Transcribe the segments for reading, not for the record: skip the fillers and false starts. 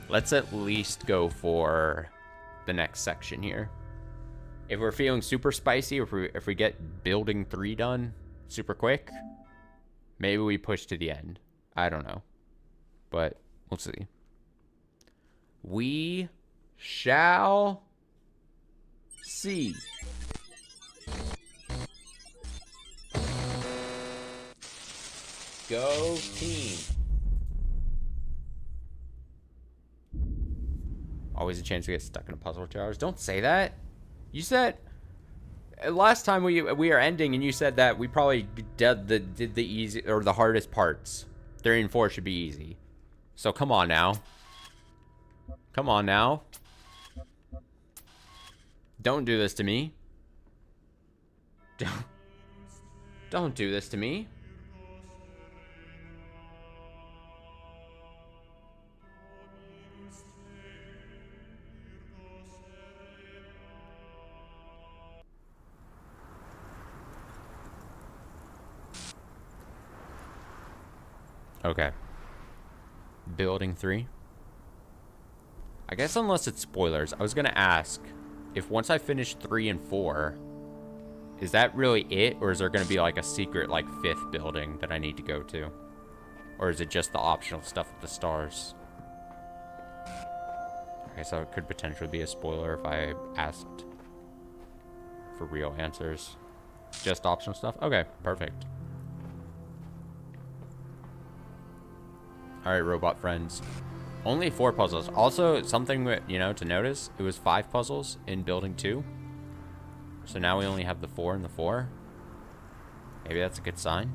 Let's at least go for the next section here. If we're feeling super spicy, if we get building 3 done super quick, maybe we push to the end. I don't know. But we'll see. We shall see. Go team. Always a chance to get stuck in a puzzle, Charles. Don't say that. You said last time we are ending, and you said that we probably did the easy or the hardest parts. 3 and 4 should be easy. So come on now. Come on now. Don't do this to me. Don't do this to me. Okay. Building 3. I guess unless it's spoilers, I was gonna ask if once I finish 3 and 4, is that really it, or is there gonna be like a secret like 5th building that I need to go to, or is it just the optional stuff with the stars? Okay, so it could potentially be a spoiler if I asked for real answers. Just optional stuff. Okay, perfect. All right, robot friends. Only 4 puzzles. Also, something that, you know, to notice, it was 5 puzzles in building 2. So now we only have the 4 and the 4. Maybe that's a good sign.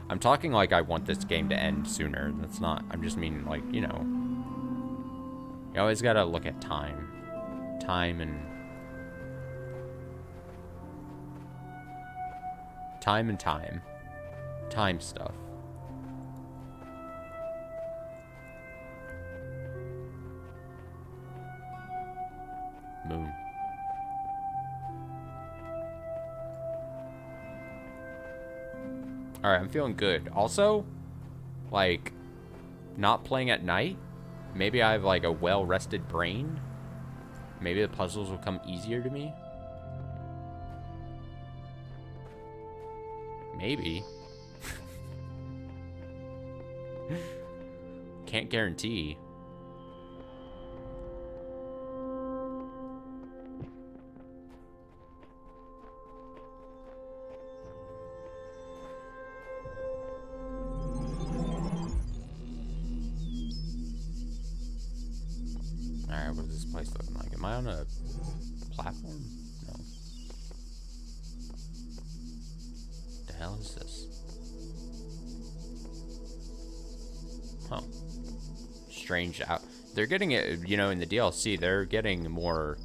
I'm talking like I want this game to end sooner. That's not, I'm just meaning like, you know. You always gotta look at time. Time and time. Time stuff. Moon. Alright, I'm feeling good. Also, like, not playing at night. Maybe I have, like, a well-rested brain. Maybe the puzzles will come easier to me. Maybe. Can't guarantee. Alright, what is this place looking like? Am I on a platform? No. What the hell is this? Huh. Strange out. They're getting it, you know, in the DLC, they're getting more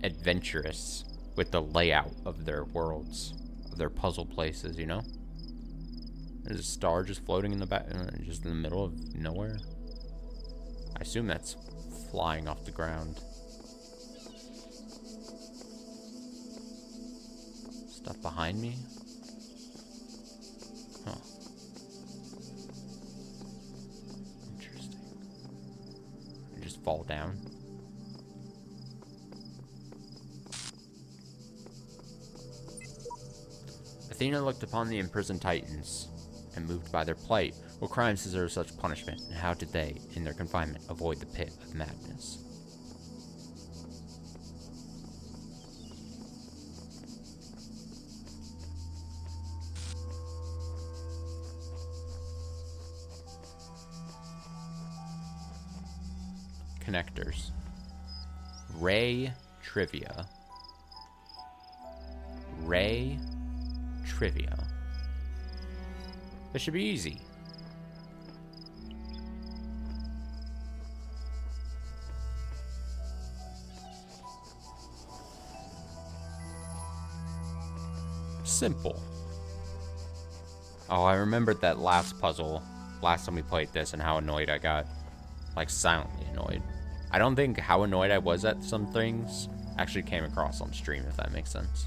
adventurous with the layout of their worlds, of their puzzle places, you know? There's a star just floating in the back, just in the middle of nowhere. I assume that's flying off the ground. Stuff behind me? Huh. Interesting. I just fall down. Athena looked upon the imprisoned Titans and moved by their plight. What crimes deserve such punishment, and how did they, in their confinement, avoid the pit of madness? Connectors. Ray Trivia. Ray Trivia. This should be easy. Simple. Oh, I remembered that last puzzle last time we played this and how annoyed I got. Like, silently annoyed. I don't think how annoyed I was at some things actually came across on stream, if that makes sense.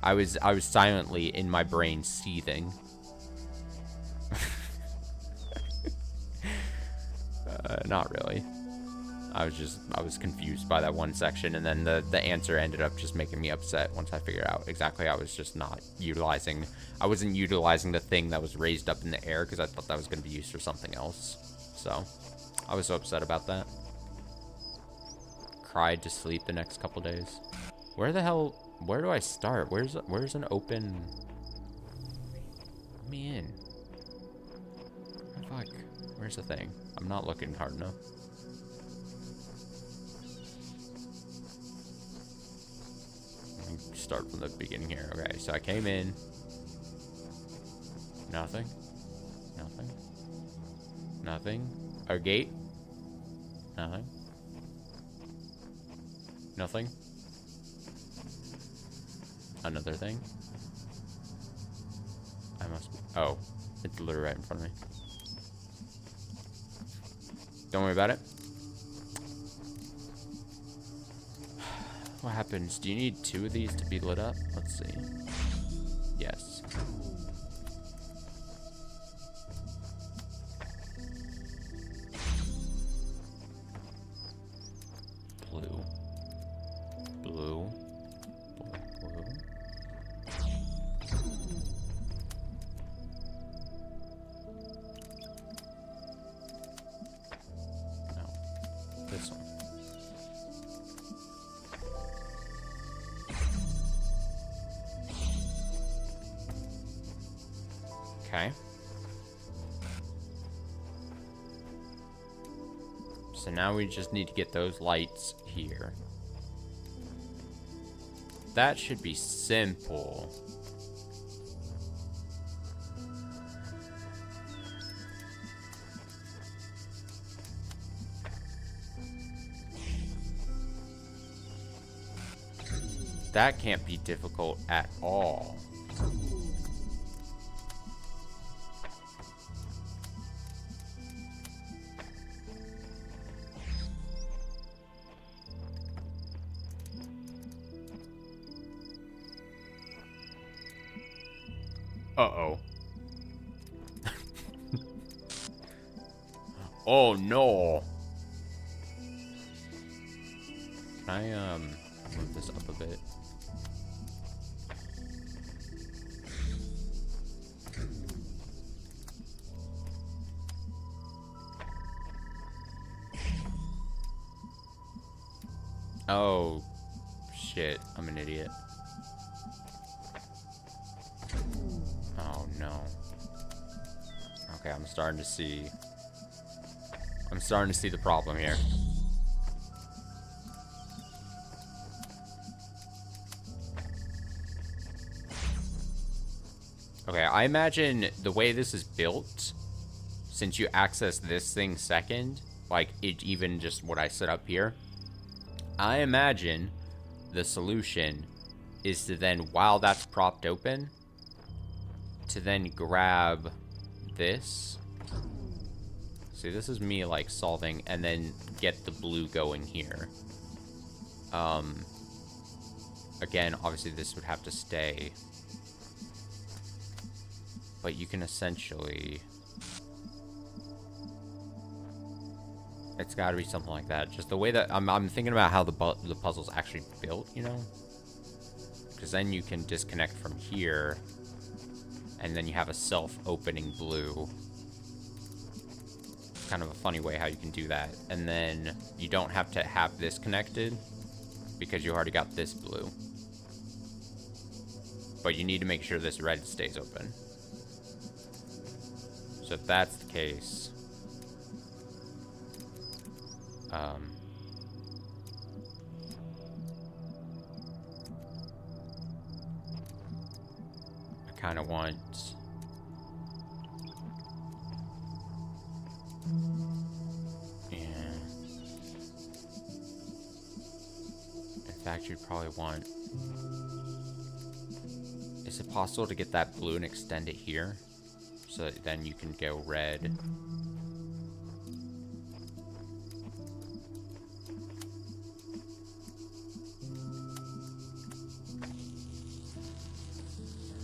I was silently in my brain seething. Not really. I was confused by that one section, and then the answer ended up just making me upset once I figured out exactly. I wasn't utilizing the thing that was raised up in the air because I thought that was going to be used for something else. So I was so upset about that. Cried to sleep the next couple days. Where do I start? Where's an open? Let me in. Fuck. Where's the thing? I'm not looking hard enough. Start from the beginning here. Okay, so I came in. Nothing. Nothing. Nothing. A gate. Nothing. Nothing. Another thing. I must. Oh, it's literally right in front of me. Don't worry about it. What happens? Do you need 2 of these to be lit up? Let's see. Yes. Blue. Blue. Blue. No. This one. Okay. So now we just need to get those lights here. That should be simple. That can't be difficult at all. Uh-oh. Oh, no. Can I, move this up a bit? Oh, shit. I'm an idiot. Oh, no. Okay, I'm starting to see the problem here. Okay, I imagine the way this is built, since you access this thing second, like it even just what I set up here, I imagine the solution is to then, while that's propped open, to then grab this. See, this is me like solving, and then get the blue going here. Again, obviously this would have to stay, but you can essentially, it's got to be something like that. Just the way that I'm thinking about how the puzzle's actually built, you know, because then you can disconnect from here, and then you have a self-opening blue. Kind of a funny way how you can do that, and then you don't have to have this connected because you already got this blue, but you need to make sure this red stays open. So if that's the case, I kind of want, in fact, you'd probably want, is it possible to get that blue and extend it here so that then you can go red?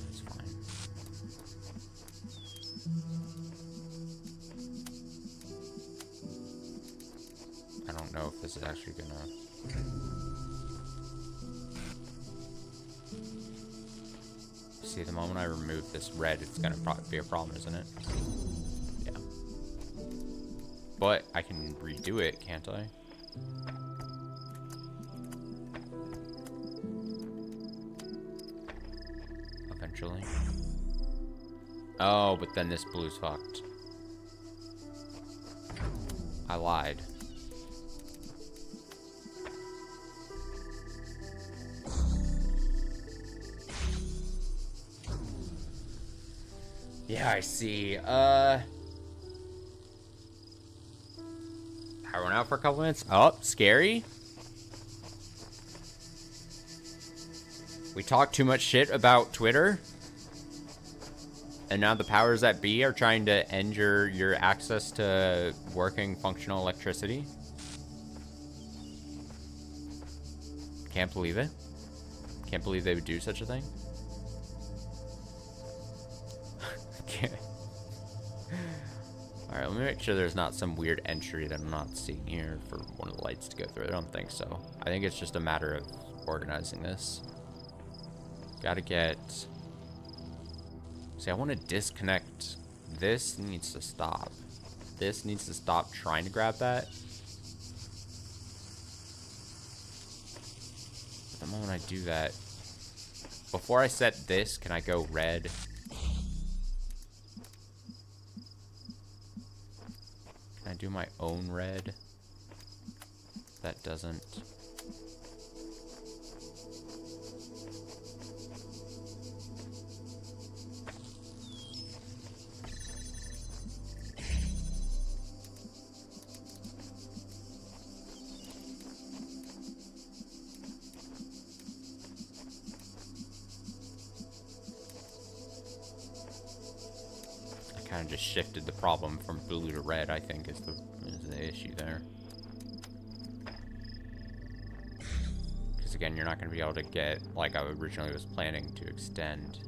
That's fine. don't know if this is actually gonna... See, the moment I remove this red, it's gonna be a problem, isn't it? Yeah. But I can redo it, can't I? Eventually. Oh, but then this blue's fucked. I lied. Yeah, I see. Power went out for a couple minutes. Oh, scary. We talked too much shit about Twitter. And now the powers that be are trying to end your access to working functional electricity. Can't believe it. Can't believe they would do such a thing. Alright, let me make sure there's not some weird entry that I'm not seeing here for one of the lights to go through. I don't think so. I think it's just a matter of organizing this. Gotta get... See, I want to disconnect. This needs to stop. This needs to stop trying to grab that. But the moment I do that... Before I set this, can I go red? Can I do my own red? That doesn't... Kind of just shifted the problem from blue to red, I think, is the issue there. Because again, you're not going to be able to get, like I originally was planning, to extend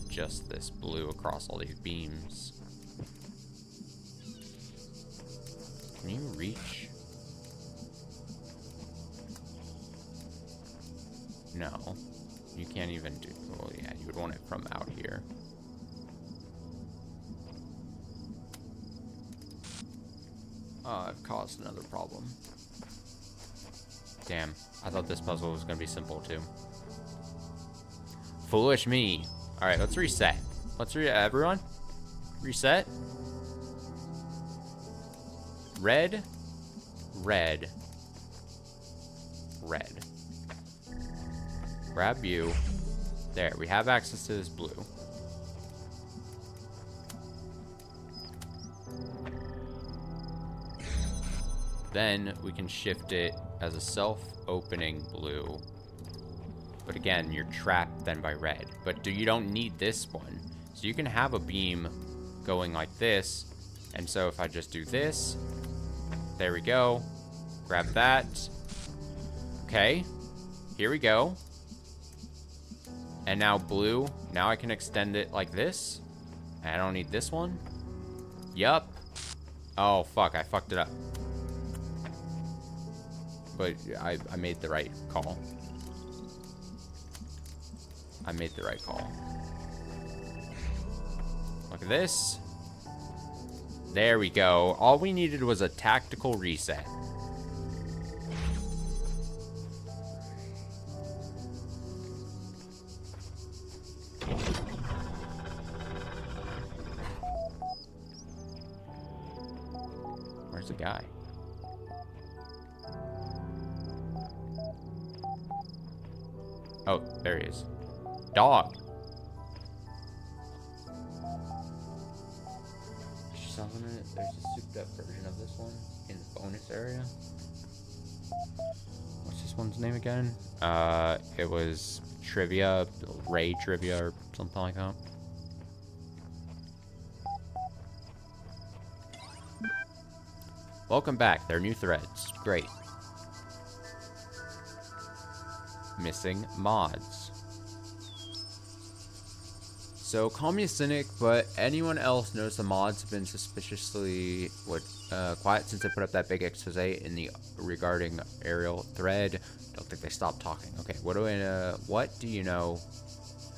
just this blue across all these beams. Can you reach? No. You can't even do... Well, yeah, you would want it from out here. I've caused another problem. Damn, I thought this puzzle was gonna be simple too. Foolish me. Alright, let's reset. Everyone? Reset. Red. Red. Red. Grab you. There, we have access to this blue. Then we can shift it as a self-opening blue. But again, you're trapped then by red. But you don't need this one. So you can have a beam going like this. And so if I just do this, there we go. Grab that. Okay, here we go. And now blue, now I can extend it like this. And I don't need this one. Yup. Oh, fuck, I fucked it up. But I made the right call. I made the right call. Look at this. There we go. All we needed was a tactical reset. Where's the guy? Oh, there he is. Dog. Selling it. There's a souped up version of this one in the bonus area. What's this one's name again? It was Trivia, Ray Trivia, or something like that. Welcome back. There are new threads. Great. Missing mods. So call me a cynic, but anyone else notice the mods have been suspiciously quiet since I put up that big expose in the regarding aerial thread? Don't think they stopped talking. Okay, what do you know?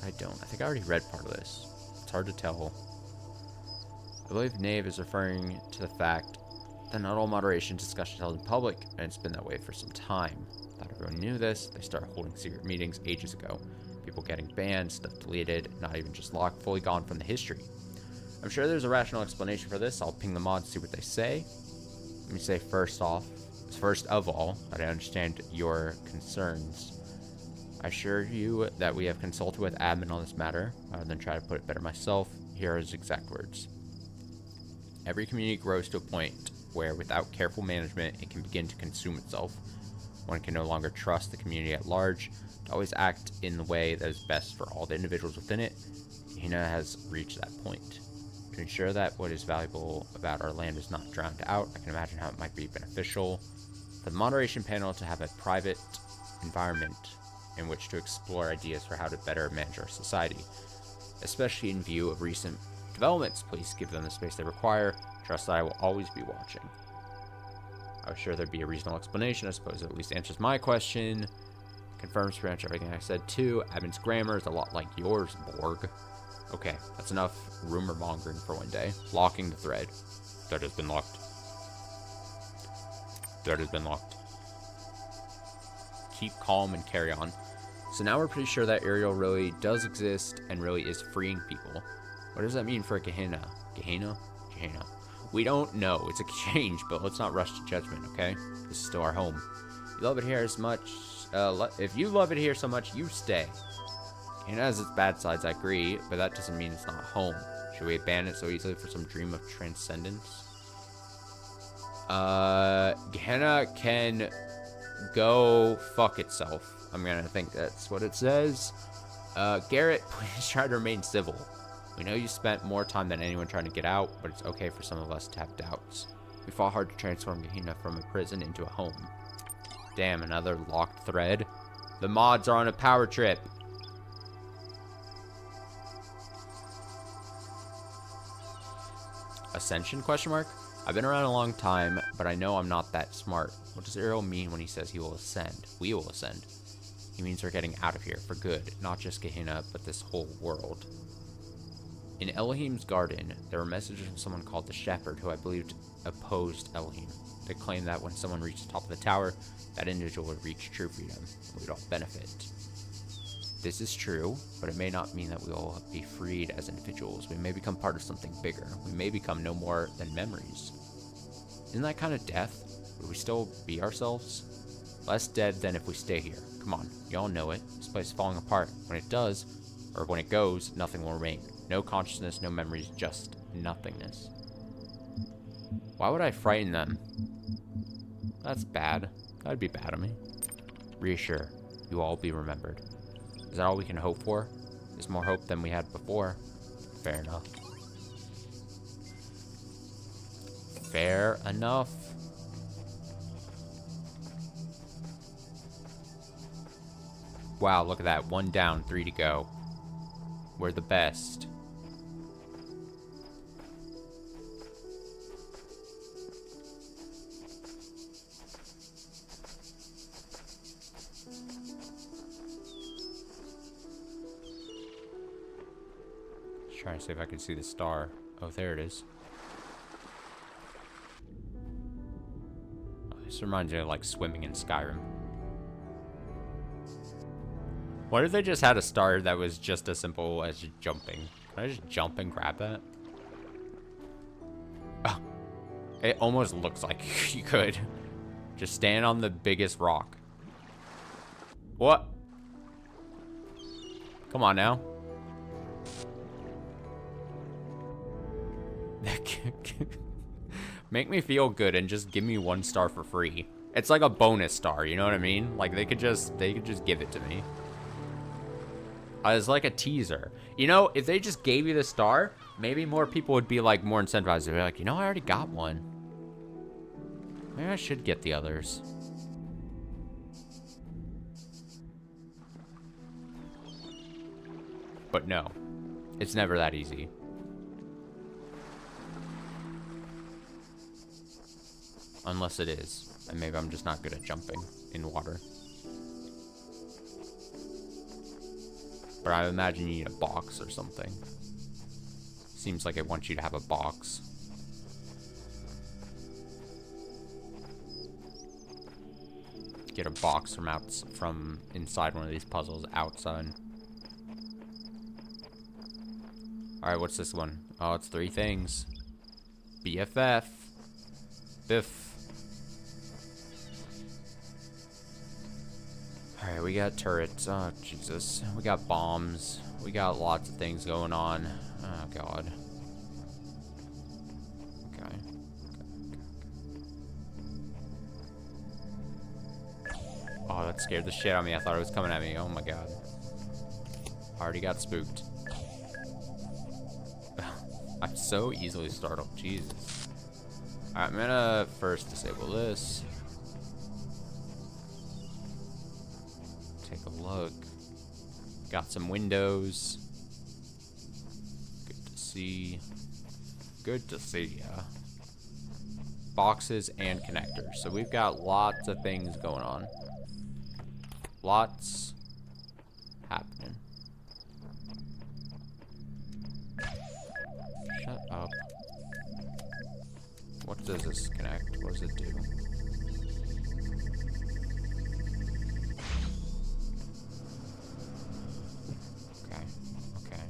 I don't. I think I already read part of this. It's hard to tell. I believe Nave is referring to the fact that not all moderation discussions held in public, and it's been that way for some time. Thought everyone knew this. They started holding secret meetings ages ago. People getting banned, stuff deleted, not even just locked, fully gone from the history. I'm sure there's a rational explanation for this. I'll ping the mods, see what they say. Let me say first of all, that I understand your concerns. I assure you that we have consulted with admin on this matter, rather than try to put it better myself. Here are his exact words. Every community grows to a point where, without careful management, it can begin to consume itself. One can no longer trust the community at large to always act in the way that is best for all the individuals within it. Gehenna has reached that point. To ensure that what is valuable about our land is not drowned out, I can imagine how it might be beneficial for the moderation panel to have a private environment in which to explore ideas for how to better manage our society, especially in view of recent developments. Please give them the space they require. Trust that I will always be watching. I was sure there'd be a reasonable explanation. I suppose it at least answers my question. Confirms pretty much everything I said too. Admin's grammar is a lot like yours, Borg. Okay, that's enough rumor mongering for one day. Locking the thread. Thread has been locked. Thread has been locked. Keep calm and carry on. So now we're pretty sure that Ariel really does exist and really is freeing people. What does that mean for Gehenna? Gehenna? Gehenna. We don't know. It's a change, but let's not rush to judgment, okay? This is still our home. You love it here as much. If you love it here so much, you stay. Gehenna has its bad sides, I agree, but that doesn't mean it's not home. Should we abandon it so easily for some dream of transcendence? Gehenna can go fuck itself. I'm gonna think that's what it says. Garrett, please try to remain civil. We know you spent more time than anyone trying to get out, but it's okay for some of us to have doubts. We fought hard to transform Gehenna from a prison into a home. Damn, another locked thread. The mods are on a power trip. Ascension, question mark? I've been around a long time, but I know I'm not that smart. What does Ariel mean when he says he will ascend? We will ascend. He means we're getting out of here for good, not just Gehenna, but this whole world. In Elohim's garden, there were messages from someone called the Shepherd, who I believed opposed Elohim. They claimed that when someone reached the top of the tower, that individual would reach true freedom, and we'd all benefit. This is true, but it may not mean that we will be freed as individuals. We may become part of something bigger. We may become no more than memories. Isn't that kind of death? Would we still be ourselves? Less dead than if we stay here. Come on, y'all know it. This place is falling apart. When it does, or when it goes, nothing will remain. No consciousness, no memories, just nothingness. Why would I frighten them? That's bad. That'd be bad of me. Reassure. You all be remembered. Is that all we can hope for? There's more hope than we had before. Fair enough. Fair enough. Wow, look at that. 1 down, 3 to go. We're the best. Trying to see if I can see the star. Oh, there it is. Oh, this reminds me of like swimming in Skyrim. What if they just had a star that was just as simple as jumping? Can I just jump and grab that? Oh, it almost looks like you could. Just stand on the biggest rock. What? Come on now. Make me feel good and just give me 1 star for free. It's like a bonus star, you know what I mean? Like they could just give it to me. As like a teaser. You know, if they just gave you the star, maybe more people would be like more incentivized. They'd be like, you know, I already got one. Maybe I should get the others. But no. It's never that easy. Unless it is. And maybe I'm just not good at jumping in water. But I imagine you need a box or something. Seems like it wants you to have a box. Get a box from inside one of these puzzles outside. Alright, what's this one? Oh, it's 3 things. BFF. Biff. Alright, we got turrets. Oh, Jesus. We got bombs. We got lots of things going on. Oh, God. Okay. Oh, that scared the shit out of me. I thought it was coming at me. Oh, my God. Already got spooked. I'm so easily startled. Jesus. Alright, I'm gonna first disable this. Take a look. Got some windows. Good to see. Good to see ya. Boxes and connectors. So we've got lots of things going on. Lots happening. Shut up. What does this connect? What does it do? Okay. Okay.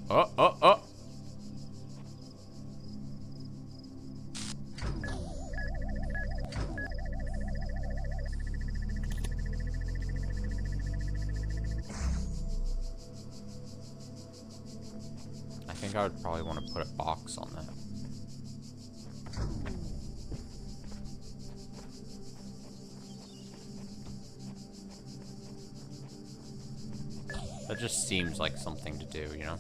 Oh! I think I would probably want to put a box on that. That just seems like something to do, you know?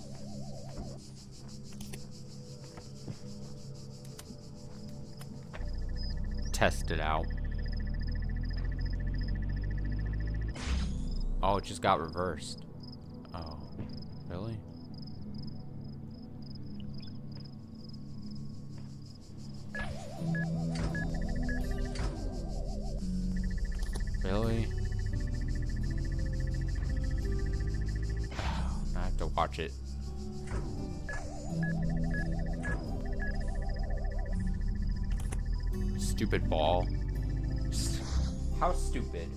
Test it out. Oh, it just got reversed. Oh, really? Really? I have to watch it. Stupid ball. How stupid.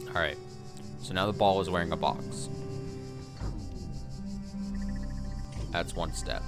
Alright. So now the ball is wearing a box. That's one step.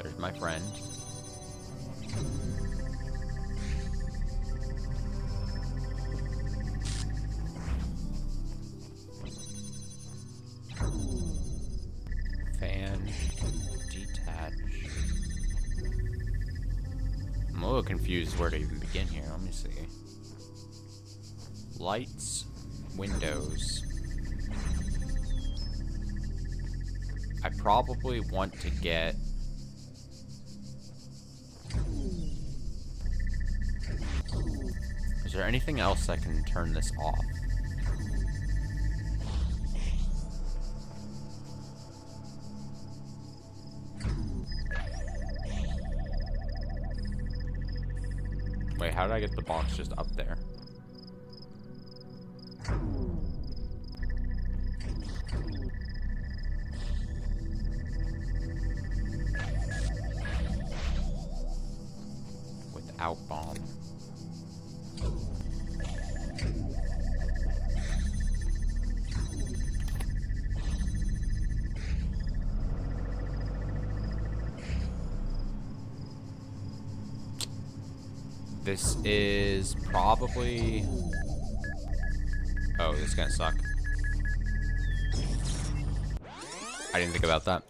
There's my friend. Fan. Detach. I'm a little confused where to even begin here. Let me see. Lights. Windows. I probably want to get... Is there anything else that can turn this off? Wait, how did I get the box just up there? Without bomb. This is probably... Oh, this is gonna suck. I didn't think about that.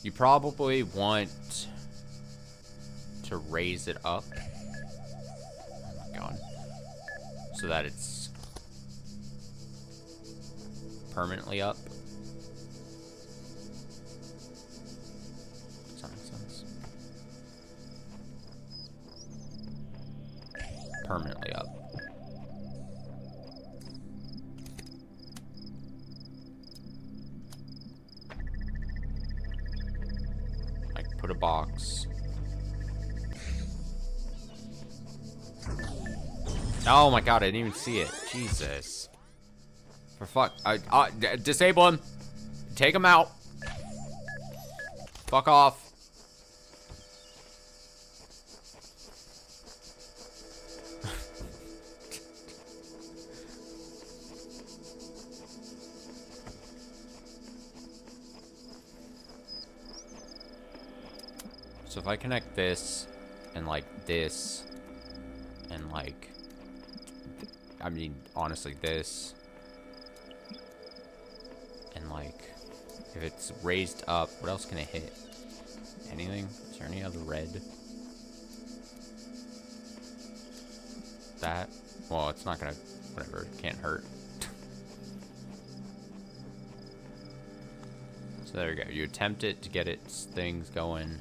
You probably want to raise it up. Oh my god. So that it's permanently up. Does that make sense? Permanently up. Like, put a box. Oh my god, I didn't even see it. Jesus. For fuck. Disable him. Take him out. Fuck off. So if I connect this and like this and like, I mean, honestly, this and like, if it's raised up, what else can it hit? Anything? Is there any other red? That? Well, it's not gonna, whatever, it can't hurt. So there you go. You attempt it to get its things going.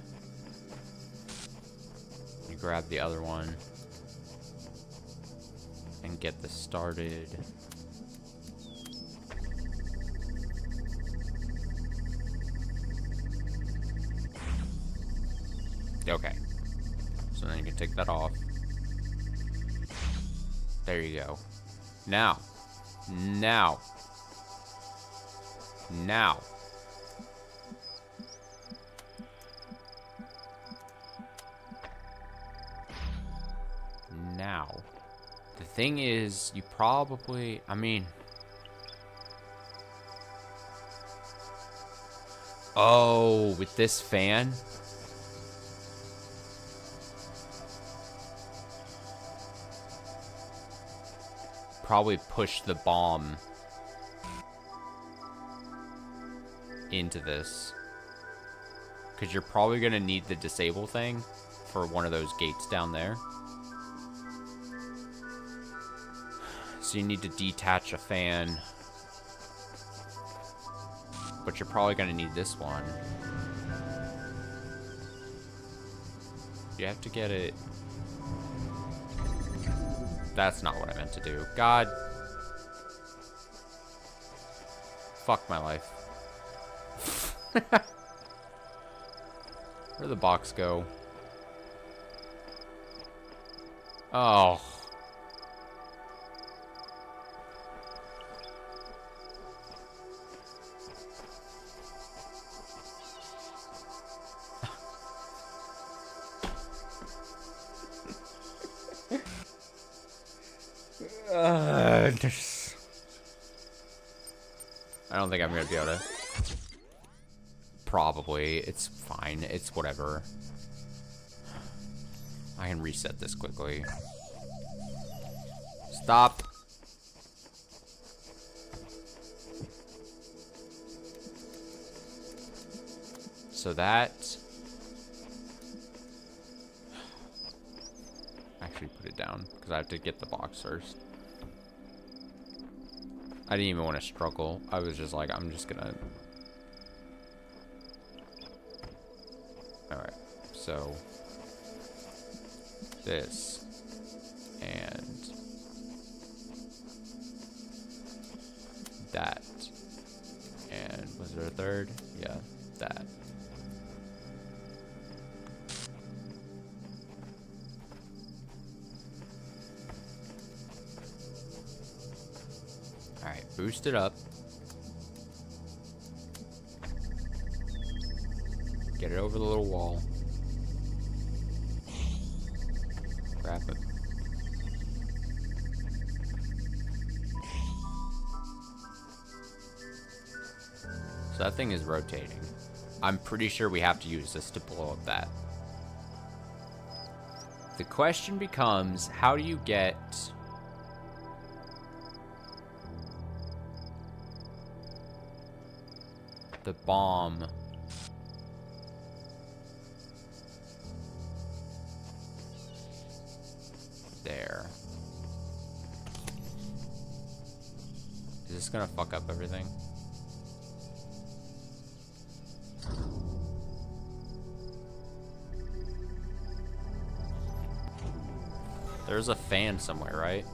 You grab the other one and get this started. Okay. So then you can take that off. There you go. Now. Now. Now. Now. The thing is, you probably, I mean... Oh, with this fan? Probably push the bomb into this. Because you're probably going to need the disable thing for one of those gates down there. So you need to detach a fan. But you're probably going to need this one. You have to get it... That's not what I meant to do. God. Fuck my life. Where'd the box go? Oh. I don't think I'm gonna be able to. Probably. It's fine. It's whatever. I can reset this quickly. Stop. So that... Actually put it down, because I have to get the box first. I didn't even want to struggle. I was just like, I'm just gonna... Alright, so... This. And... That. And was there a third? Yeah, that. Alright, boost it up. Get it over the little wall. Grab it. So that thing is rotating. I'm pretty sure we have to use this to blow up that. The question becomes, how do you get... the bomb. There. Is this gonna fuck up everything? There's a fan somewhere, right?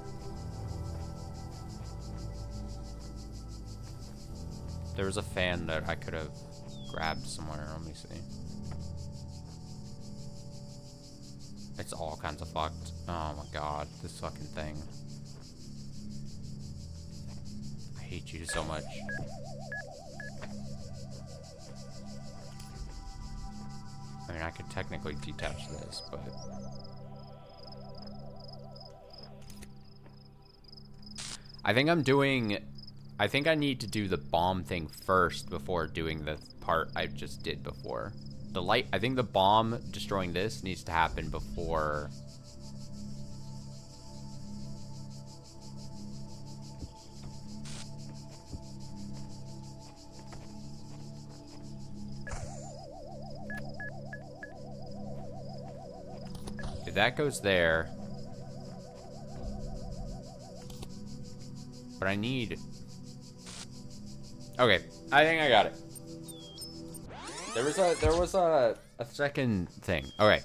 There was a fan that I could have grabbed somewhere. Let me see. It's all kinds of fucked. Oh my god, this fucking thing. I hate you so much. I mean, I could technically detach this, but... I think I need to do the bomb thing first before doing the part I just did before. The light, I think the bomb destroying this needs to happen before... If that goes there... But I need... Okay, I think I got it. There was a second thing. Okay.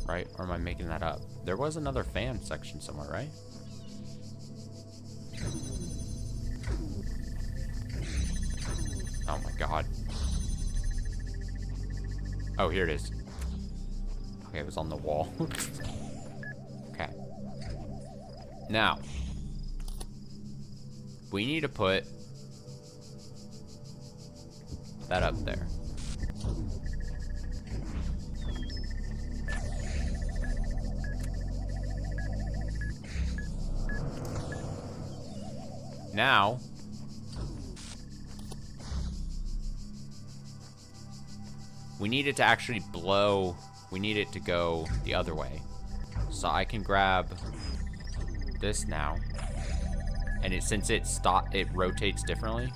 Right? Or am I making that up? There was another fan section somewhere, right? Oh my god. Oh, here it is. Okay, it was on the wall. Okay. Now, we need to put that up there. Now, we need it to actually blow. We need it to go the other way. So I can grab this now. And since it rotates differently.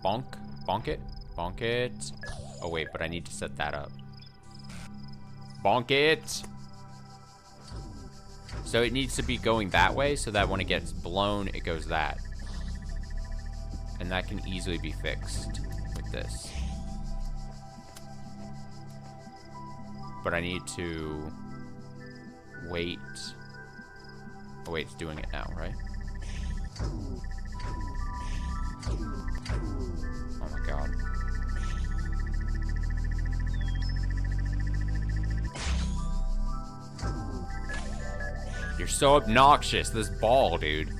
Bonk it. Oh wait, but I need to set that up. Bonk it. So it needs to be going that way so that when it gets blown, it goes that. And that can easily be fixed with this. But I need to wait. Oh wait, it's doing it now, right? Oh my god. You're so obnoxious, this ball, dude.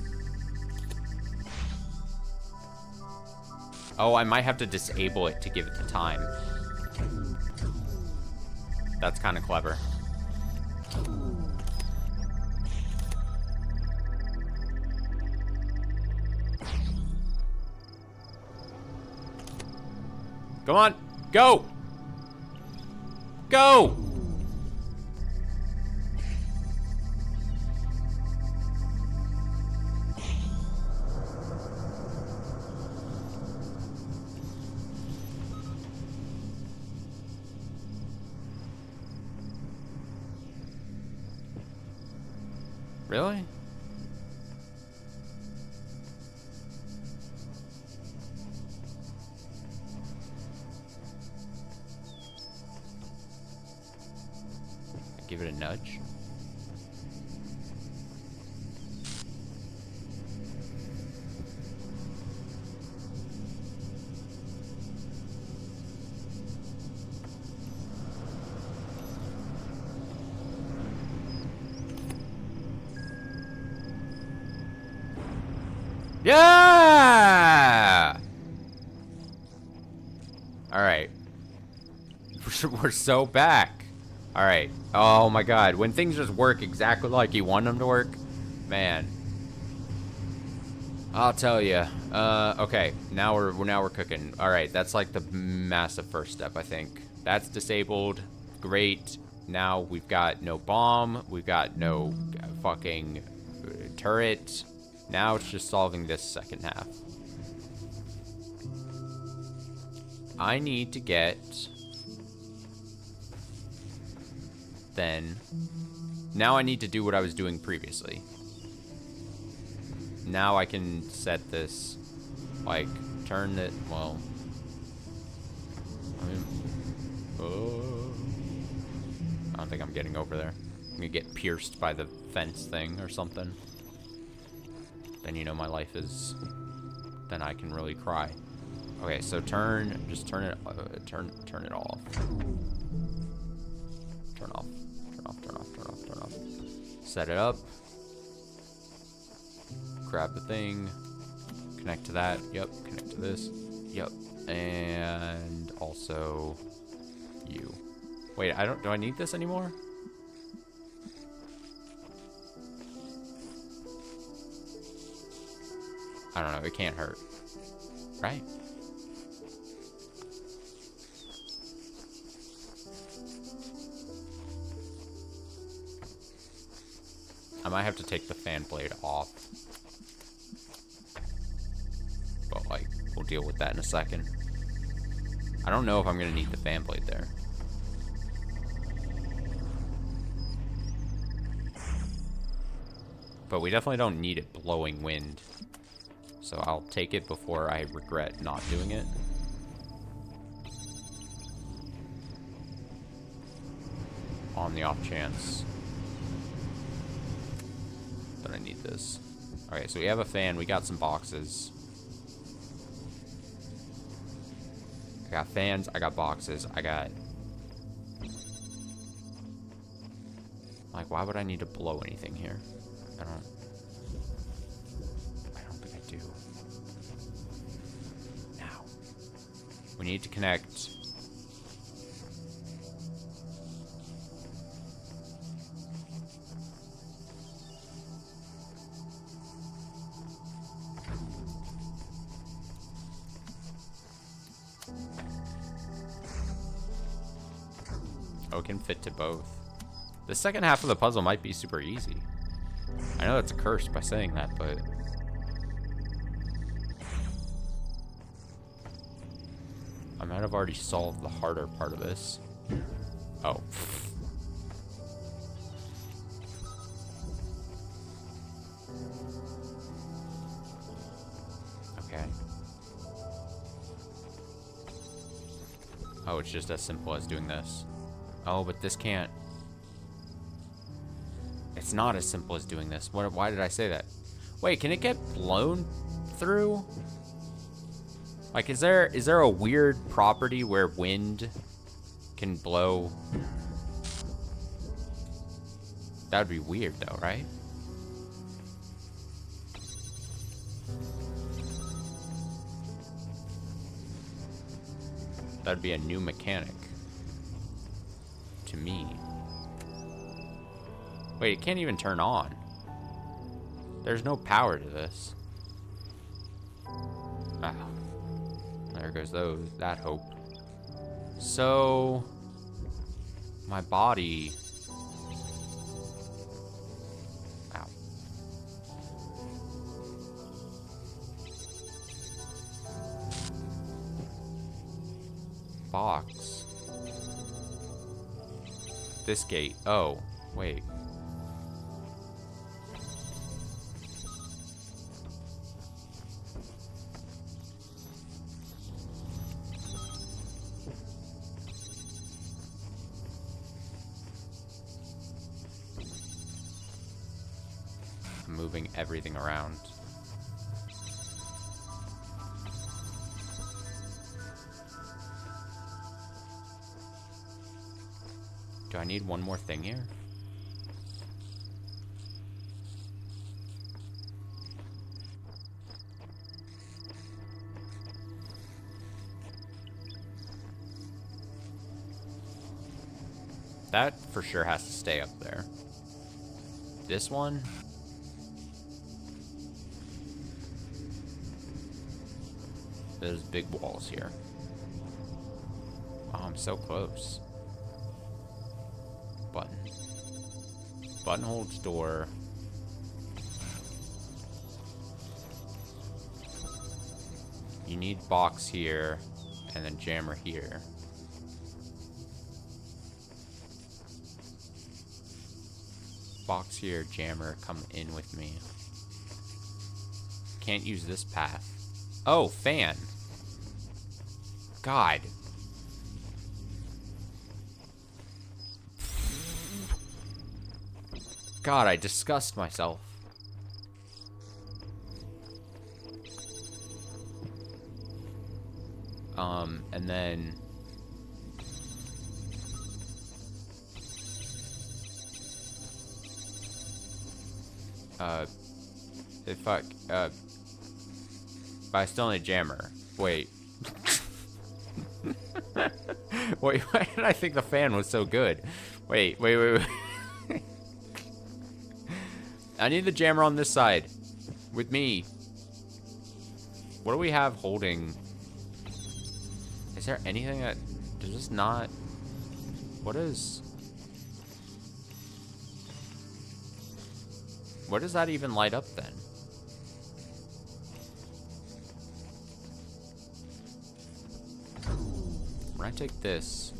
Oh, I might have to disable it to give it the time. That's kind of clever. Come on, go! Go! Really? Give it a nudge. Yeah! Alright. We're so back. Alright. Oh my god. When things just work exactly like you want them to work, man. I'll tell you. Okay. Now we're cooking. Alright, that's like the massive first step, I think. That's disabled. Great. Now we've got no bomb. We've got no fucking turret. Now it's just solving this second half. I need to get... Then... Now I need to do what I was doing previously. Now I can set this... Like, turn it... Well... I don't think I'm getting over there. I'm gonna get pierced by the fence thing or something. Then you know my life is... Then I can really cry. Okay, so just turn it off. Turn off. Turn off. Set it up. Grab the thing. Connect to that. Yep. Connect to this. Yep. And also you. Wait, do I need this anymore? I don't know, it can't hurt. Right? I might have to take the fan blade off. But, like, we'll deal with that in a second. I don't know if I'm gonna need the fan blade there. But we definitely don't need it blowing wind. So I'll take it before I regret not doing it. On the off chance that I need this. Okay, so we have a fan, we got some boxes. I got fans, I got boxes, I got... Like, why would I need to blow anything here? I don't think I do. Now. We need to connect... Oh, it can fit to both. The second half of the puzzle might be super easy. I know that's a curse by saying that, but... I might have already solved the harder part of this. Oh. Okay. Oh, it's just as simple as doing this. Oh, but this can't... It's not as simple as doing this. Why did I say that? Wait, can it get blown through? Like, is there a weird property where wind can blow? That would be weird, though, right? That'd be a new mechanic to me. Wait, it can't even turn on. There's no power to this. Ah, there goes that hope. So, my body... Ow. Box. This gate. Oh, wait. Moving everything around. Do I need one more thing here? That for sure has to stay up there. This one? There's big walls here. Oh, I'm so close. Button. Button holds door. You need box here, and then jammer here. Box here, jammer, come in with me. Can't use this path. Oh, fan. God. God, I disgust myself. And then... Fuck, but I still need jammer. Wait. Wait, why did I think the fan was so good? Wait. I need the jammer on this side. With me. What do we have holding? Is there anything that... Does this not... What is... What does that even light up then? When I take this...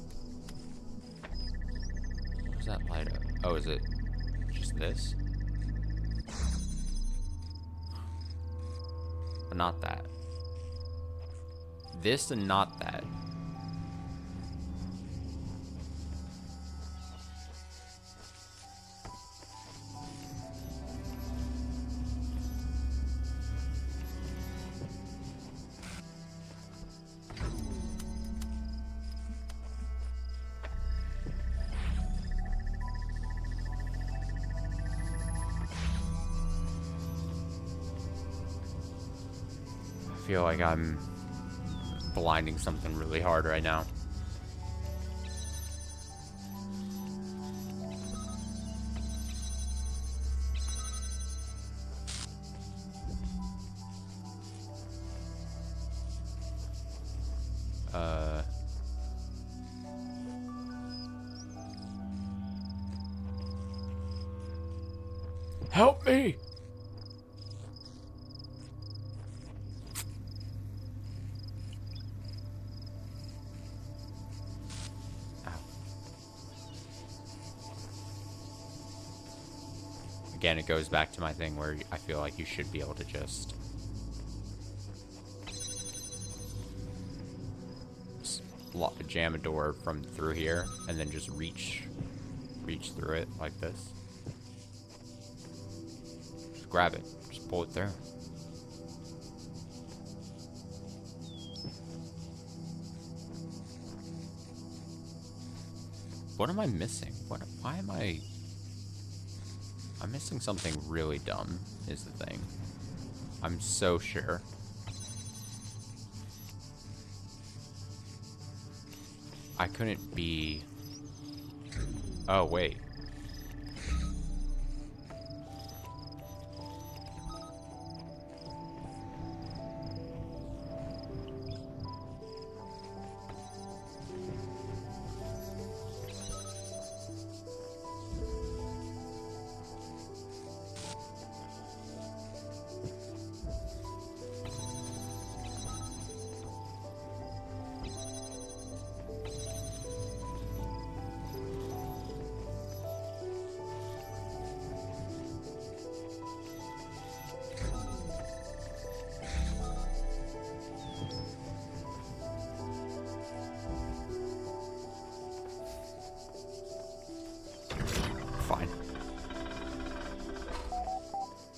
What does that light up? Oh, is it just this? But not that. This and not that. I feel like I'm blinding something really hard right now. Help me! Again, it goes back to my thing where I feel like you should be able to just jam a door from through here and then just reach through it like this. Just grab it. Just pull it through. What am I missing? Why am I'm missing something really dumb, is the thing. I'm so sure. I couldn't be... Oh, wait.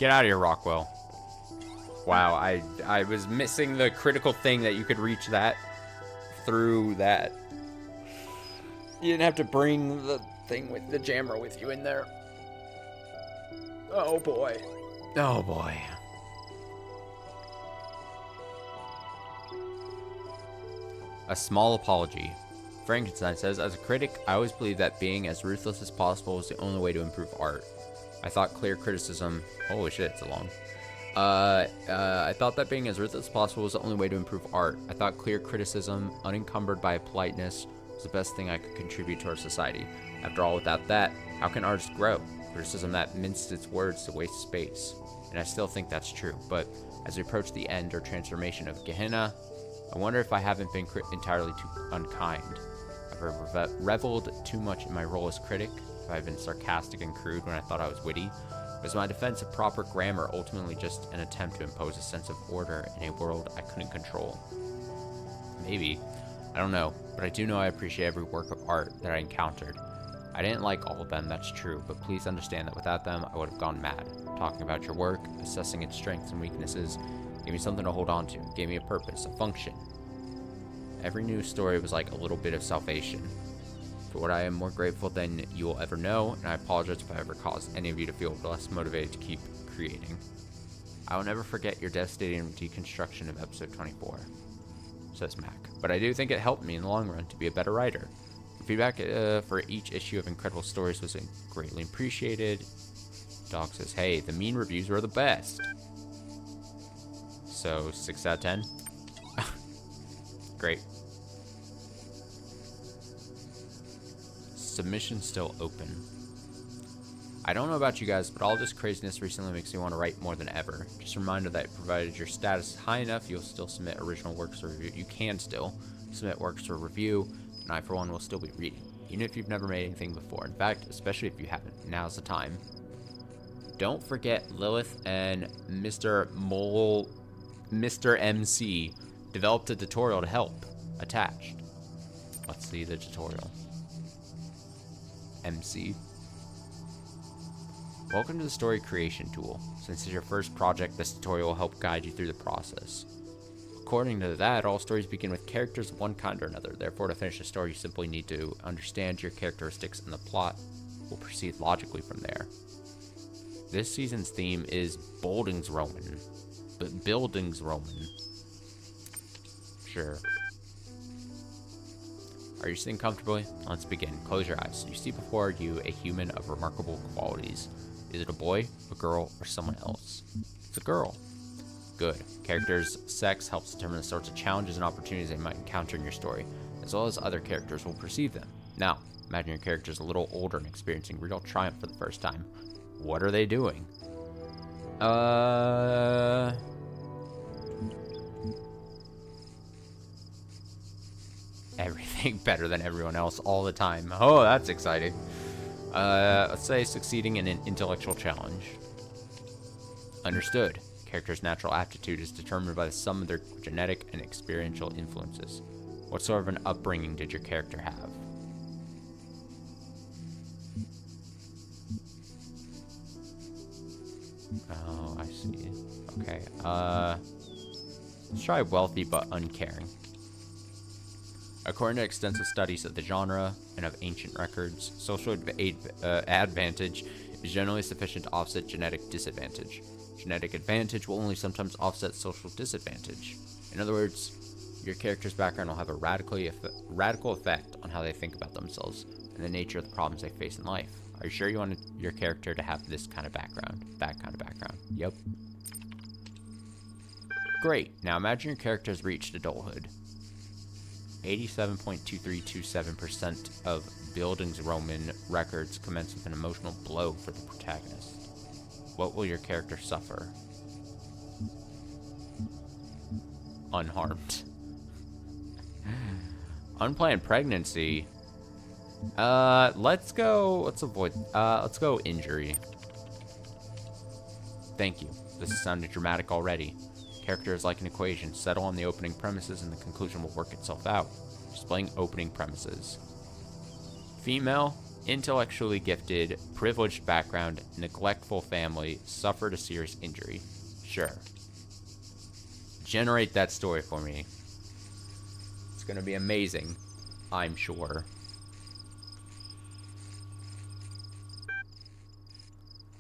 Get out of here, Rockwell. Wow, I was missing the critical thing that you could reach that through that. You didn't have to bring the thing with the jammer with you in there. Oh boy. Oh boy. A small apology. Frankenstein says, as a critic, I always believed that being as ruthless as possible was the only way to improve art. I thought clear criticism... Holy shit, it's a long... I thought that being as ruthless as possible was the only way to improve art. I thought clear criticism, unencumbered by politeness, was the best thing I could contribute to our society. After all, without that, how can artists grow? Criticism that minced its words to waste space. And I still think that's true, but as we approach the end or transformation of Gehenna, I wonder if I haven't been entirely too unkind. I've reveled too much in my role as critic, if I've been sarcastic and crude when I thought I was witty. Was my defense of proper grammar ultimately just an attempt to impose a sense of order in a world I couldn't control? Maybe. I don't know, but I do know I appreciate every work of art that I encountered. I didn't like all of them, that's true, but please understand that without them, I would have gone mad. Talking about your work, assessing its strengths and weaknesses, gave me something to hold on to, gave me a purpose, a function. Every new story was like a little bit of salvation. For what I am more grateful than you will ever know, and I apologize if I ever caused any of you to feel less motivated to keep creating. I will never forget your devastating deconstruction of episode 24, says Mac. But I do think it helped me in the long run to be a better writer. Feedback for each issue of Incredible Stories was greatly appreciated. Dog says, hey, the mean reviews were the best. So, 6 out of 10. Great. Submission still open. I don't know about you guys, but all this craziness recently makes me want to write more than ever. Just a reminder that provided your status is high enough, you'll still submit original works for review. You can still submit works for review, and I, for one, will still be reading, even if you've never made anything before. In fact, especially if you haven't, now's the time. Don't forget Lilith and Mr. MC developed a tutorial to help. Attached. Let's see the tutorial. MC. Welcome to the story creation tool. Since it's your first project, this tutorial will help guide you through the process. According to that, all stories begin with characters of one kind or another. Therefore, to finish a story, you simply need to understand your characteristics, and the plot will proceed logically from there. This season's theme is Bildungsroman. Bildungsroman. Sure. Are you sitting comfortably? Let's begin. Close your eyes. You see before you a human of remarkable qualities. Is it a boy, a girl, or someone else? It's a girl. Good. Character's sex helps determine the sorts of challenges and opportunities they might encounter in your story, as well as other characters will perceive them. Now, imagine your character's a little older and experiencing real triumph for the first time. What are they doing? Everything better than everyone else all the time. Oh, that's exciting. Let's say succeeding in an intellectual challenge. Understood. Character's natural aptitude is determined by the sum of their genetic and experiential influences. What sort of an upbringing did your character have? Oh, I see. Okay. Let's try wealthy but uncaring. According to extensive studies of the genre and of ancient records, social advantage is generally sufficient to offset genetic disadvantage. Genetic advantage will only sometimes offset social disadvantage. In other words, your character's background will have a radical effect on how they think about themselves and the nature of the problems they face in life. Are you sure you want your character to have this kind of background? That kind of background? Yep. Great. Now imagine your character has reached adulthood. 87.2327% of Bildungsroman records commence with an emotional blow for the protagonist. What will your character suffer? Unharmed. Unplanned pregnancy. Let's go injury. Thank you. This is sounding dramatic already. Character is like an equation. Settle on the opening premises and the conclusion will work itself out. Displaying opening premises. Female, intellectually gifted, privileged background, neglectful family, suffered a serious injury. Sure. Generate that story for me. It's gonna be amazing, I'm sure.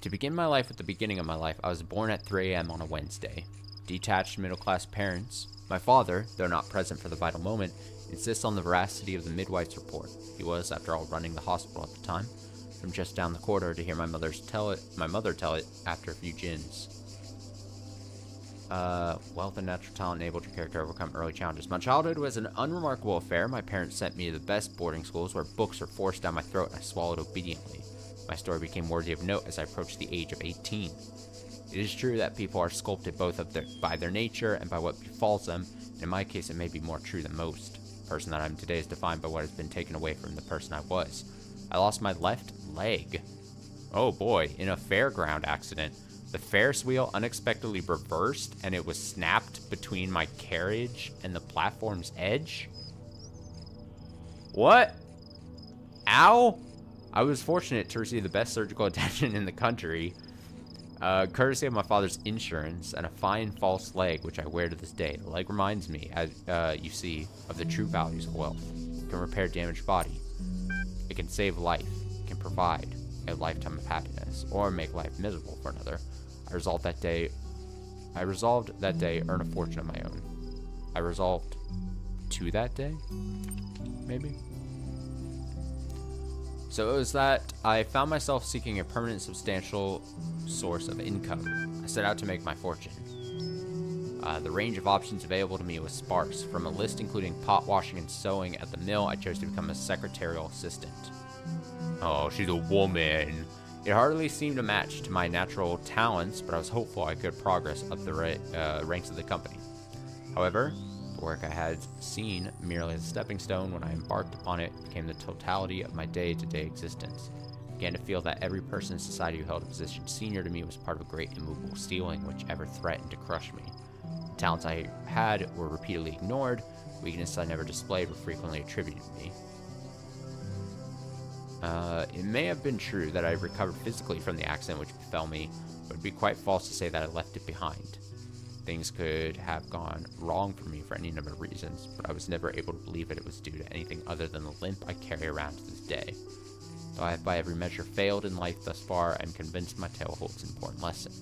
To begin my life at the beginning of my life, I was born at 3 a.m. on a Wednesday. Detached middle-class parents, My father, though not present for the vital moment, insists on the veracity of the midwife's report. He was, after all, running the hospital at the time, from just down the corridor to hear my mother tell it after a few gins. Wealth and natural talent enabled your character to overcome early challenges. My childhood was an unremarkable affair. My parents sent me to the best boarding schools where books were forced down my throat and I swallowed obediently. My story became worthy of note as I approached the age of 18. It is true that people are sculpted both by their nature and by what befalls them. In my case, it may be more true than most. The person that I am today is defined by what has been taken away from the person I was. I lost my left leg. Oh boy, in a fairground accident. The Ferris wheel unexpectedly reversed and it was snapped between my carriage and the platform's edge. What? Ow? I was fortunate to receive the best surgical attention in the country, courtesy of my father's insurance, and a fine false leg, which I wear to this day. The leg reminds me, as you see, of the true values of wealth. It can repair damaged body. It can save life. It can provide a lifetime of happiness, or make life miserable for another. I resolved that day, earn a fortune of my own. I resolved to that day, maybe? So it was that I found myself seeking a permanent, substantial source of income. I set out to make my fortune. The range of options available to me was sparse. From a list including pot washing and sewing at the mill, I chose to become a secretarial assistant. Oh, she's a woman. It hardly seemed a match to my natural talents, but I was hopeful I could progress up the ranks of the company. However, the work I had seen merely as a stepping stone when I embarked upon it became the totality of my day-to-day existence. I began to feel that every person in society who held a position senior to me was part of a great immovable ceiling which ever threatened to crush me. The talents I had were repeatedly ignored, weaknesses I never displayed were frequently attributed to me. It may have been true that I recovered physically from the accident which befell me, but it would be quite false to say that I left it behind. Things could have gone wrong for me for any number of reasons, but I was never able to believe that it was due to anything other than the limp I carry around to this day. Though I have by every measure failed in life thus far, I am convinced my tale holds an important lesson.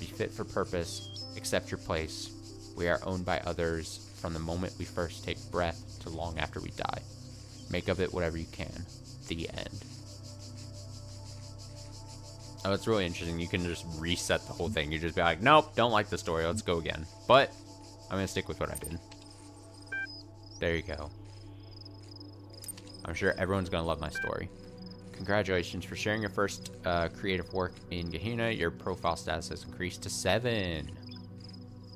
Be fit for purpose, accept your place. We are owned by others from the moment we first take breath to long after we die. Make of it whatever you can. The end. Oh, it's really interesting. You can just reset the whole thing. You just be like, nope, don't like the story. Let's go again. But I'm going to stick with what I did. There you go. I'm sure everyone's going to love my story. Congratulations for sharing your first creative work in Gehenna. Your profile status has increased to 7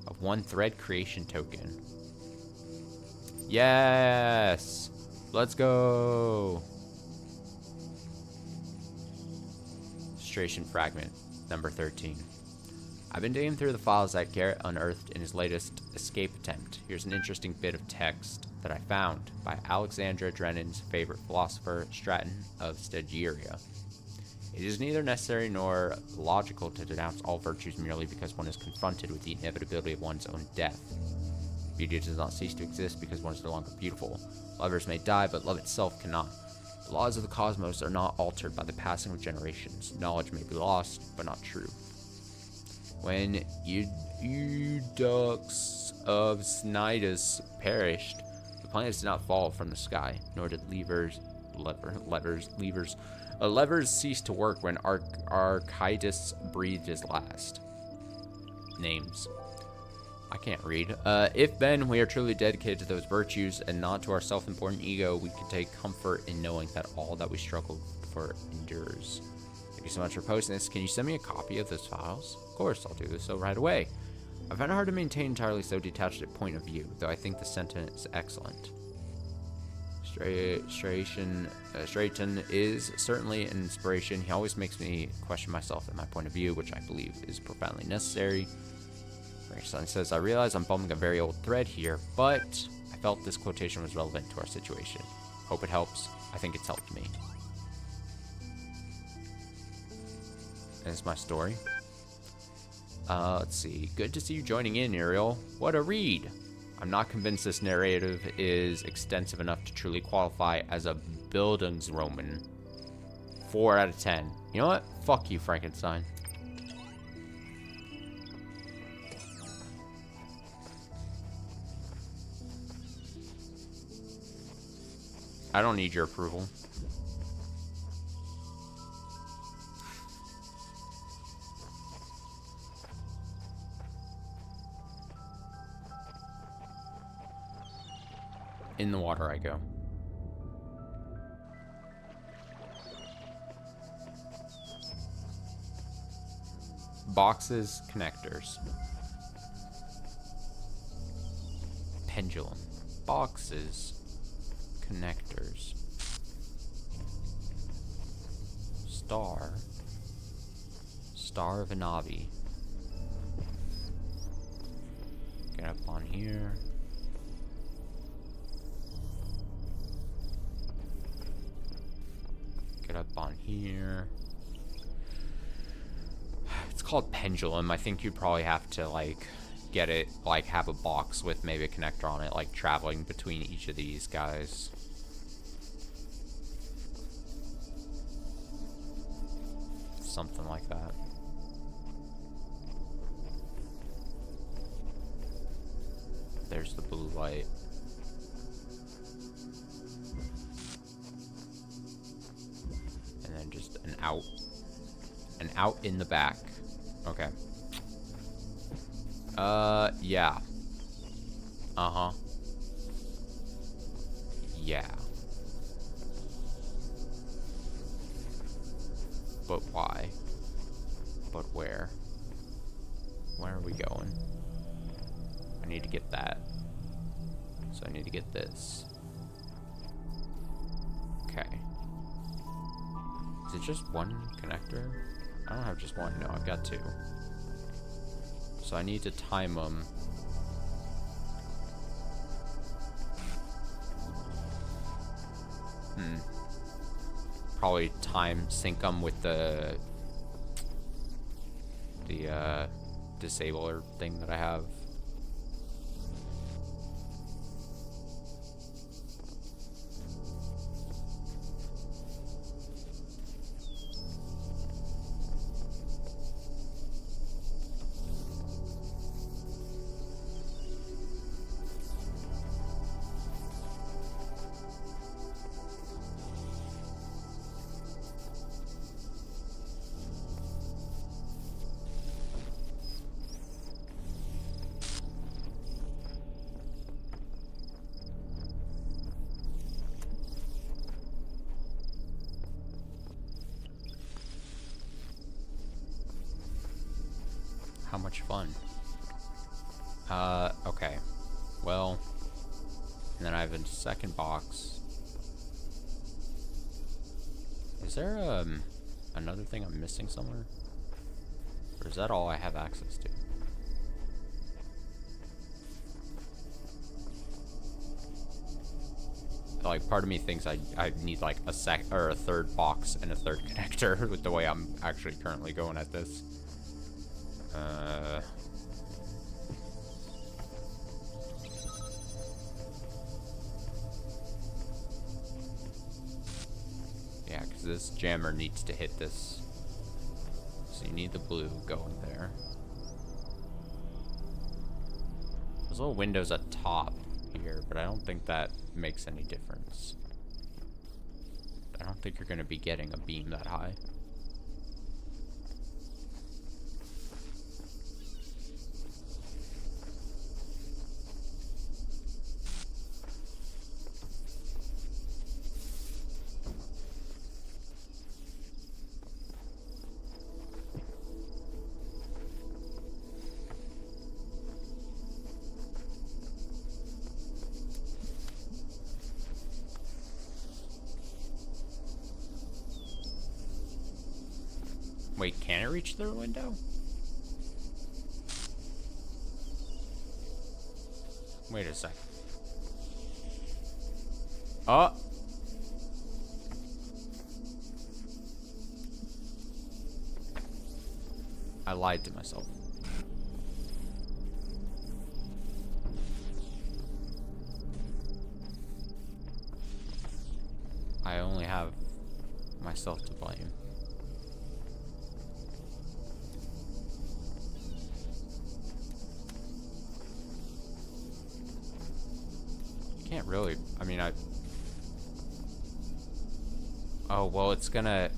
of 1 thread creation token. Yes! Let's go! Fragment number 13. I've been digging through the files that Garrett unearthed in his latest escape attempt. Here's an interesting bit of text that I found by Alexandra Drennan's favorite philosopher, Stratton of Stagiria. It is neither necessary nor logical to denounce all virtues merely because one is confronted with the inevitability of one's own death. Beauty does not cease to exist because one is no longer beautiful. Lovers may die, but love itself cannot. The laws of the cosmos are not altered by the passing of generations. Knowledge may be lost, but not true. When Eudox of Cnidus perished, the planets did not fall from the sky, nor did levers cease to work when Archytas breathed his last. Names. I can't read. If then we are truly dedicated to those virtues and not to our self-important ego, we can take comfort in knowing that all that we struggle for endures. Thank you so much for posting this. Can you send me a copy of those files? Of course, I'll do this so right away. I find it hard to maintain entirely so detached a point of view, though I think the sentiment is excellent. Strayton is certainly an inspiration. He always makes me question myself and my point of view, which I believe is profoundly necessary. Son says, I realize I'm bumming a very old thread here, but I felt this quotation was relevant to our situation. Hope it helps. I think it's helped me. That's my story. Let's see. Good to see you joining in, Ariel. What a read. I'm not convinced this narrative is extensive enough to truly qualify as a Bildungsroman. 4 out of 10. You know what? Fuck you, Frankenstein. I don't need your approval. In the water I go. Boxes, connectors. Pendulum. Boxes, connectors. Star. Star of Anabi. Get up on here. Get up on here. It's called pendulum. I think you'd probably have to, like, get it, like, have a box with maybe a connector on it, like, traveling between each of these guys. Something like that. There's the blue light. And then just an out. An out in the back. Okay. Yeah. Uh-huh. Yeah. But why? But where? Where are we going? I need to get that. So I need to get this. Okay. Is it just one connector? I don't have just one. No, I've got two. So I need to time them. Probably sync them with the disabler thing that I have. How much fun. Okay. Well, and then I have a second box. Is there, another thing I'm missing somewhere? Or is that all I have access to? Like, part of me thinks I need, like, a third box and a third connector with the way I'm actually currently going at this. Yeah, because this jammer needs to hit this. So you need the blue going there. There's little windows at top here, but I don't think that makes any difference. I don't think you're going to be getting a beam that high. Wait, can it reach through the window? Wait a sec. Oh! I lied to myself. I only have myself to blame. Can't really, I mean, Oh, well, it's gonna...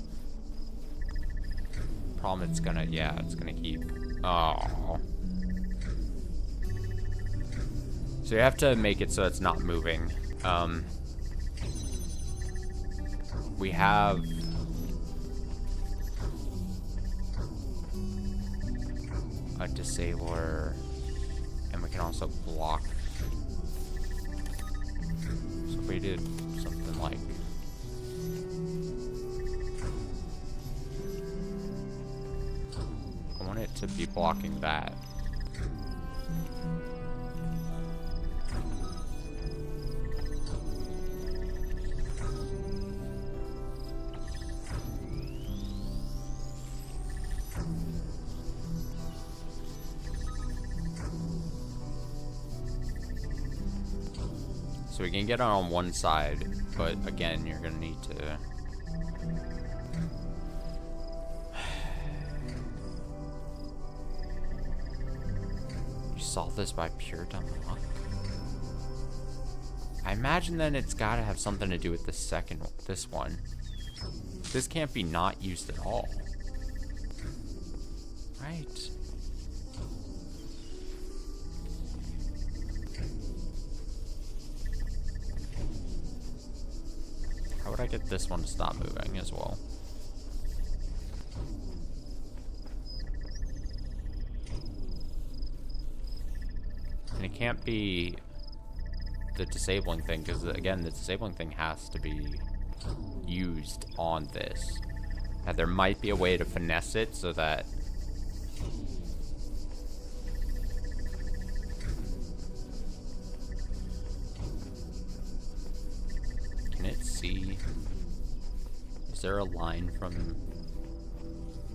Problem, it's gonna... Yeah, it's gonna keep... Oh. So you have to make it so it's not moving. We have... a disabler, and we can also block. So if we did something like... I want it to be blocking that. So we can get it on one side, but again, you're gonna need to... You solve this by pure dumb luck? I imagine then it's gotta have something to do with the second one, this one. This can't be not used at all. Right. How would I get this one to stop moving as well? And it can't be the disabling thing, because again, the disabling thing has to be used on this. Now, there might be a way to finesse it so that... Can it see? Is there a line from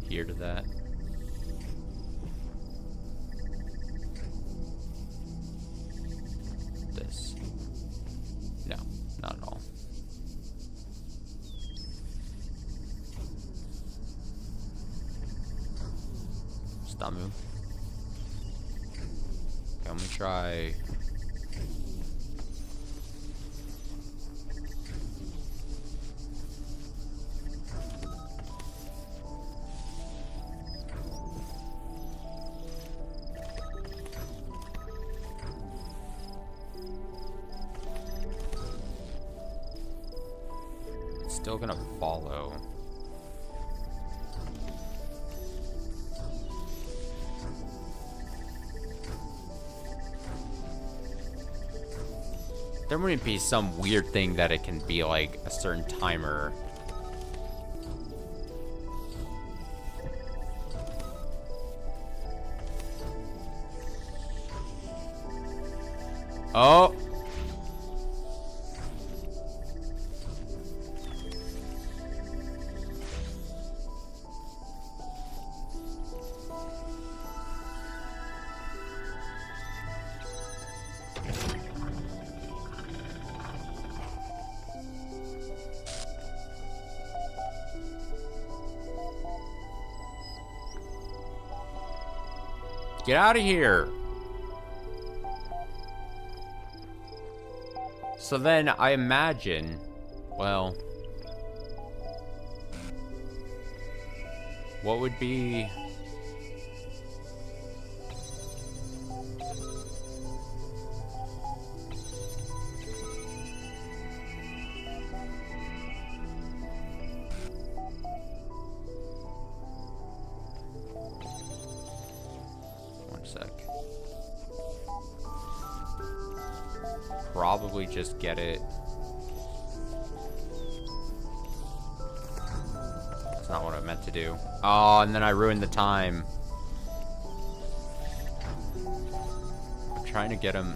here to that? This. No, not at all. Stop move. Okay, let me try. Still gonna follow. There wouldn't be some weird thing that it can be like a certain timer. Oh! Get out of here. So then I imagine, well, what would be... Probably just get it. That's not what I meant to do. Oh, and then I ruined the time. I'm trying to get him.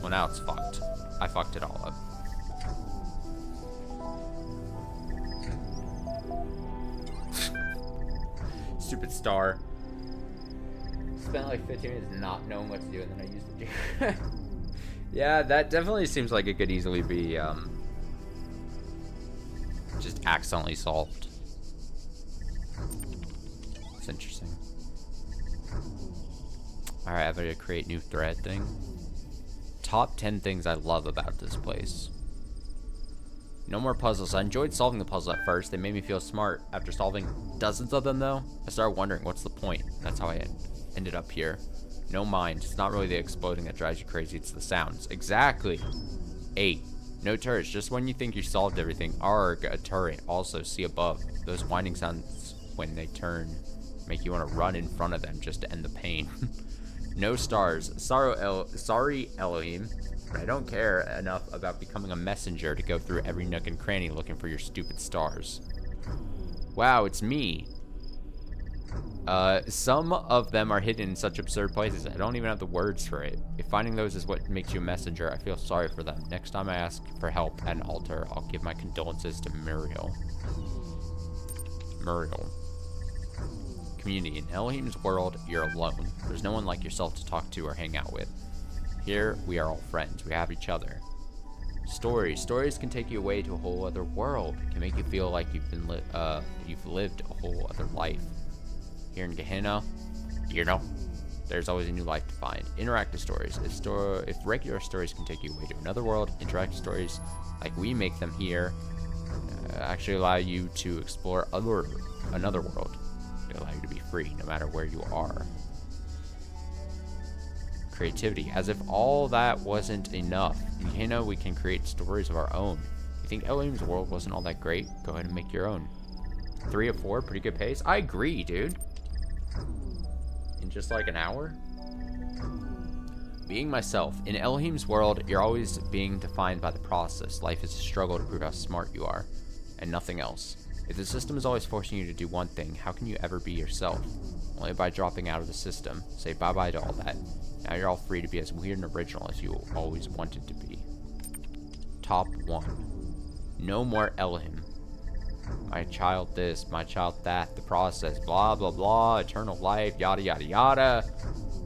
Well, now it's fucked. I fucked it all up. Stupid star. Spent like 15 minutes not knowing what to do, and then I used it. Yeah, that definitely seems like it could easily be just accidentally solved. It's interesting. Alright, I better create new thread thing. Top 10 things I love about this place. No more puzzles. I enjoyed solving the puzzle at first. They made me feel smart. After solving dozens of them, though, I started wondering what's the point. That's how I ended up here. No mind. It's not really the exploding that drives you crazy. It's the sounds. Exactly. 8. No turrets. Just when you think you solved everything. Arg, a turret. Also, see above. Those whining sounds when they turn make you want to run in front of them just to end the pain. No stars. Sorry, Elohim. But I don't care enough about becoming a messenger to go through every nook and cranny looking for your stupid stars. Wow, it's me. Some of them are hidden in such absurd places. I don't even have the words for it. If finding those is what makes you a messenger, I feel sorry for them. Next time I ask for help at an altar, I'll give my condolences to Muriel. Community. In Elohim's world, you're alone. There's no one like yourself to talk to or hang out with. Here, we are all friends. We have each other. Stories. Stories can take you away to a whole other world. It can make you feel like you've lived a whole other life. Here in Gehenna, there's always a new life to find. Interactive stories. If regular stories can take you away to another world, interactive stories, like we make them here, actually allow you to explore another world. They allow you to be free, no matter where you are. Creativity. As if all that wasn't enough. In Gehenna, we can create stories of our own. You think Elohim's world wasn't all that great? Go ahead and make your own. 3 of 4, pretty good pace. I agree, dude. In just like an hour? Being myself. In Elohim's world, you're always being defined by the process. Life is a struggle to prove how smart you are, and nothing else. If the system is always forcing you to do one thing, how can you ever be yourself? Only by dropping out of the system. Say bye-bye to all that. Now you're all free to be as weird and original as you always wanted to be. Top 1. No more Elohim. My child this, my child that, the process, blah, blah, blah, eternal life, yada, yada, yada.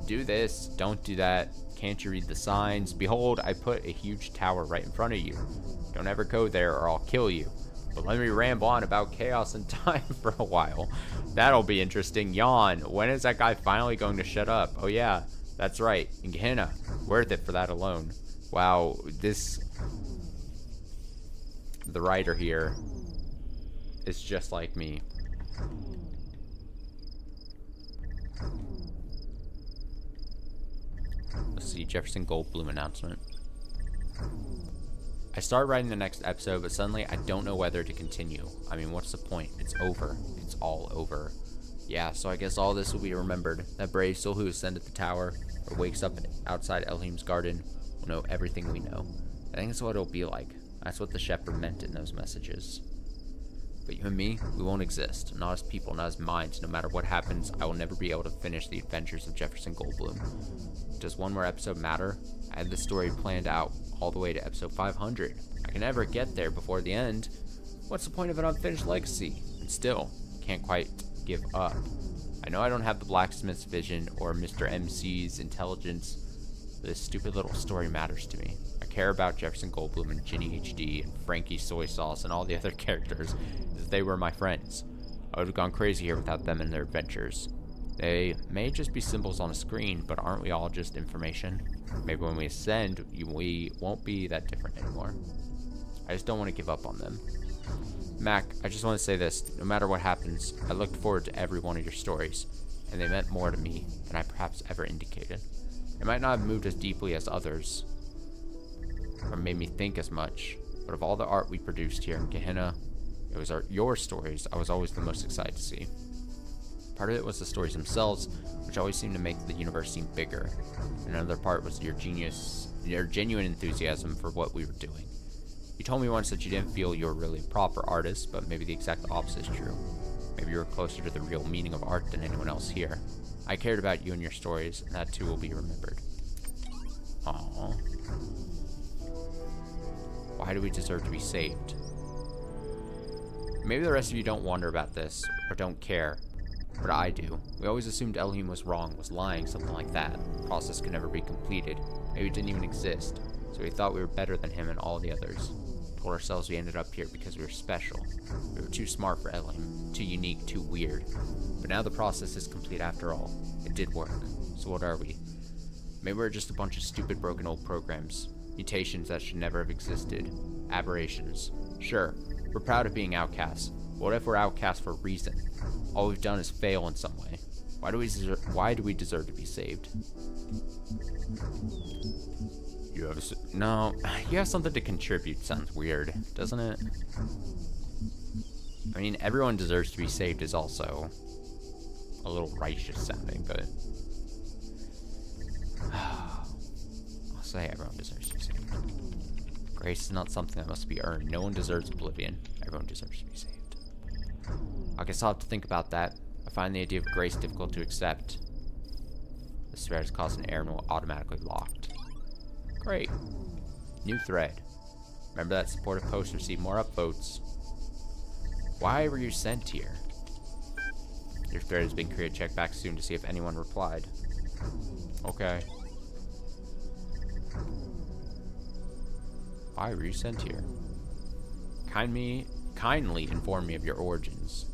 Do this, don't do that. Can't you read the signs? Behold, I put a huge tower right in front of you. Don't ever go there or I'll kill you. But let me ramble on about chaos and time for a while. That'll be interesting. Yawn. When is that guy finally going to shut up? Oh yeah, that's right. In Gehenna. Worth it for that alone. Wow, the writer here is just like me. Let's see, Jefferson Goldblum announcement. I started writing the next episode, but suddenly I don't know whether to continue. I mean, what's the point? It's over. It's all over. Yeah, so I guess all this will be remembered. That brave soul who ascended the tower, or wakes up outside Elohim's garden, will know everything we know. I think that's what it'll be like. That's what the shepherd meant in those messages. But you and me, we won't exist. Not as people, not as minds. No matter what happens, I will never be able to finish the adventures of Jefferson Goldblum. Does one more episode matter? I had this story planned out all the way to episode 500. I can never get there before the end. What's the point of an unfinished legacy? And still, can't quite give up. I know I don't have the blacksmith's vision or Mr. MC's intelligence, but this stupid little story matters to me. I care about Jefferson Goldblum and Ginny HD and Frankie Soy Sauce and all the other characters as if they were my friends. I would have gone crazy here without them and their adventures. They may just be symbols on a screen, but aren't we all just information? Maybe when we ascend, we won't be that different anymore. I just don't want to give up on them. Mac, I just want to say this. No matter what happens, I looked forward to every one of your stories, and they meant more to me than I perhaps ever indicated. It might not have moved as deeply as others, or made me think as much, but of all the art we produced here in Gehenna, it was your stories I was always the most excited to see. Part of it was the stories themselves, which always seemed to make the universe seem bigger. Another part was your genuine enthusiasm for what we were doing. You told me once that you didn't feel you were really a proper artist, but maybe the exact opposite is true. Maybe you were closer to the real meaning of art than anyone else here. I cared about you and your stories, and that too will be remembered. Aww. Why do we deserve to be saved? Maybe the rest of you don't wonder about this, or don't care. But I do. We always assumed Elohim was wrong, was lying, something like that. The process could never be completed. Maybe it didn't even exist. So we thought we were better than him and all the others. Told ourselves we ended up here because we were special. We were too smart for Elohim, too unique, too weird. But now the process is complete after all. It did work. So what are we? Maybe we're just a bunch of stupid broken old programs. Mutations that should never have existed. Aberrations. Sure, we're proud of being outcasts. But what if we're outcasts for a reason? All we've done is fail in some way. Why do we deserve to be saved? No, you have something to contribute sounds weird, doesn't it? I mean, everyone deserves to be saved is also a little righteous sounding, but I'll say everyone deserves to be saved. Grace is not something that must be earned. No one deserves oblivion. Everyone deserves to be saved. I guess I'll have to think about that. I find the idea of grace difficult to accept. This thread has caused an error and will automatically locked. Great. New thread. Remember that supportive post received more upvotes. Why were you sent here? Your thread has been created. Check back soon to see if anyone replied. Okay. Why were you sent here? Kindly inform me of your origins.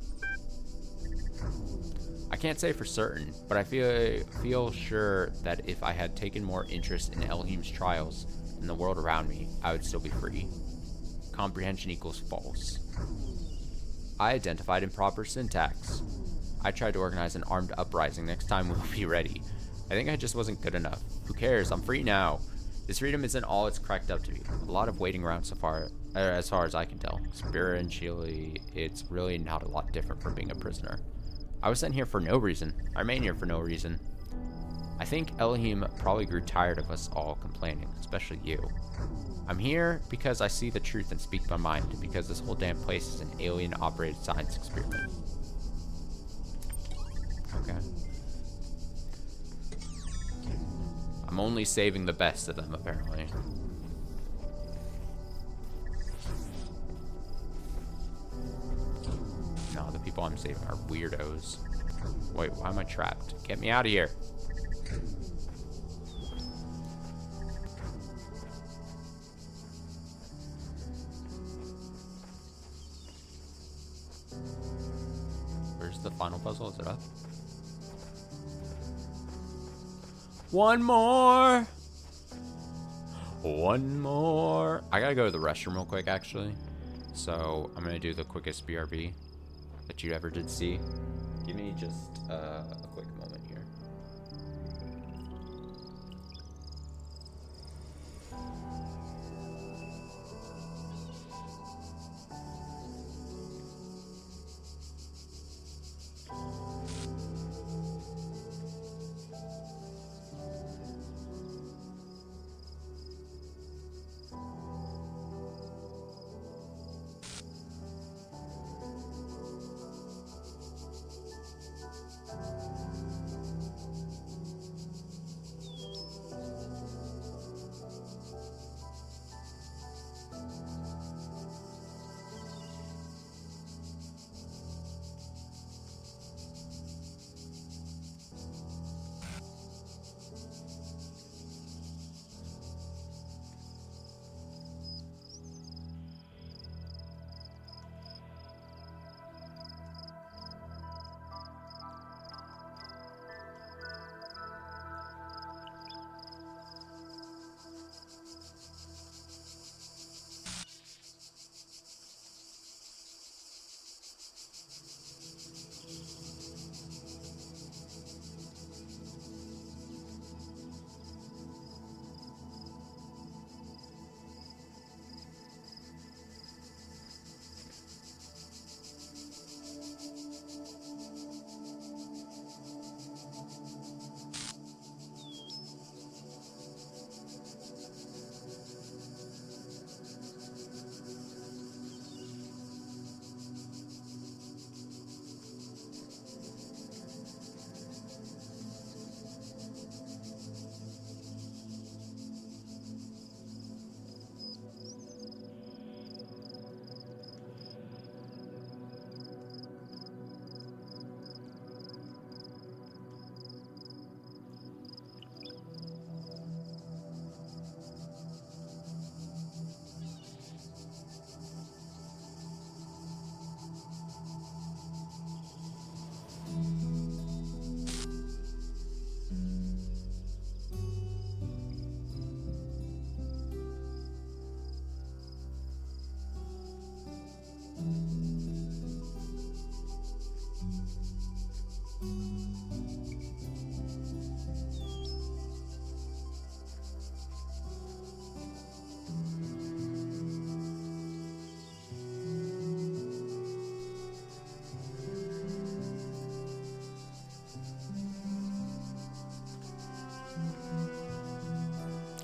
I can't say for certain, but I feel sure that if I had taken more interest in Elohim's trials and the world around me, I would still be free. Comprehension equals false. I identified improper syntax. I tried to organize an armed uprising. Next time we'll be ready. I think I just wasn't good enough. Who cares? I'm free now. This freedom isn't all it's cracked up to be. A lot of waiting around so far, as far as I can tell. Spiritually, it's really not a lot different from being a prisoner. I was sent here for no reason. I remain here for no reason. I think Elohim probably grew tired of us all complaining, especially you. I'm here because I see the truth and speak my mind, because this whole damn place is an alien-operated science experiment. Okay. I'm only saving the best of them, apparently. No, the people I'm saving are weirdos. Wait, why am I trapped? Get me out of here. Where's the final puzzle? Is it up? One more. One more. I gotta go to the restroom real quick, actually. So I'm gonna do the quickest BRB that you ever did see. Give me just a quick moment here.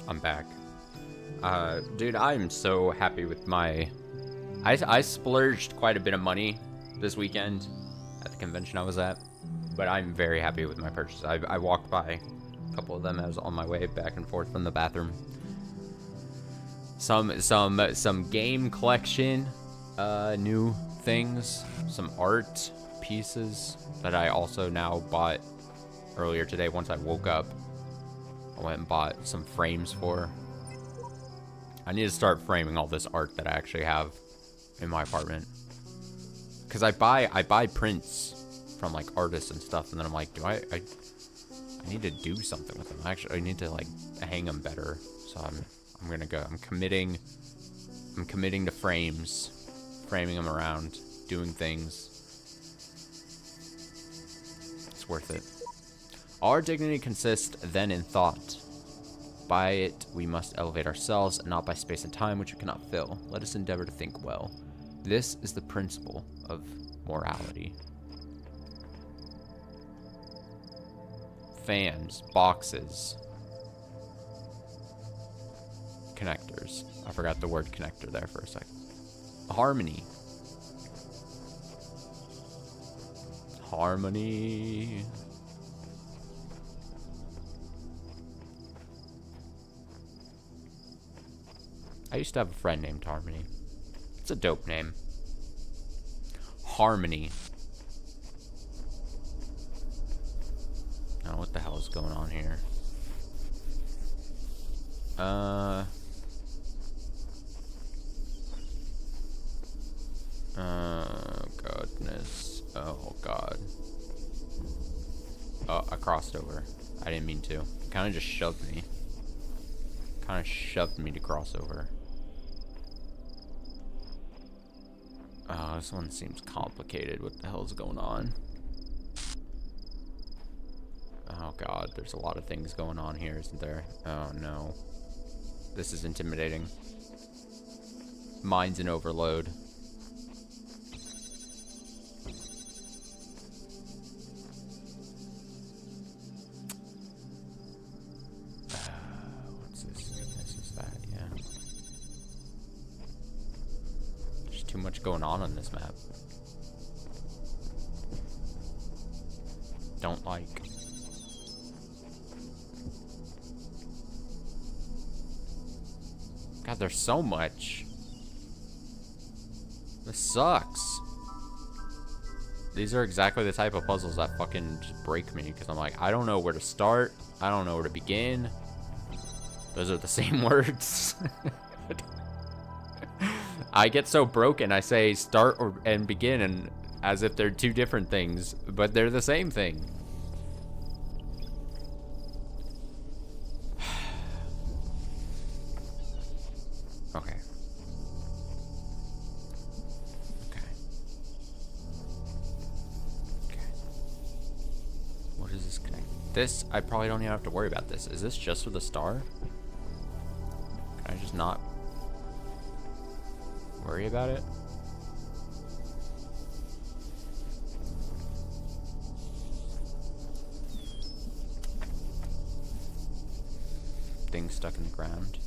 I'm back. Dude, I'm so happy with my... I splurged quite a bit of money this weekend at the convention I was at, but I'm very happy with my purchase. I walked by a couple of them. I was on my way back and forth from the bathroom. Some game collection, new things, some art pieces that I also now bought earlier today. Once I woke up, I went and bought some frames for. I need to start framing all this art that I actually have in my apartment. Cause I buy prints from like artists and stuff, and then I'm like, I need to do something with them. Actually, I need to like hang them better. So I'm gonna go. I'm committing to frames, framing them around, doing things. It's worth it. All our dignity consists then in thought. By it, we must elevate ourselves, not by space and time, which we cannot fill. Let us endeavor to think well. This is the principle of morality. Fans, boxes, connectors. I forgot the word connector there for a second. Harmony. Harmony. I used to have a friend named Harmony. It's a dope name. Harmony. I don't know what the hell is going on here. Goodness. Oh, God. Oh, I crossed over. I didn't mean to. Kind of just shoved me. Kind of shoved me to cross over. Oh, this one seems complicated. What the hell is going on? Oh, God. There's a lot of things going on here, isn't there? Oh, no. This is intimidating. Mind's in overload. What's this? This is that, yeah. There's too much going on this map. Don't like. God, there's so much. This sucks. These are exactly the type of puzzles that fucking just break me, because I'm like, I don't know where to start. I don't know where to begin. Those are the same words. I get so broken, I say start and begin, and as if they're two different things, but they're the same thing. Okay. Okay. Okay. What does this connect? This, I probably don't even have to worry about this. Is this just for the star? Can I just not worry about it? Thing stuck in the ground.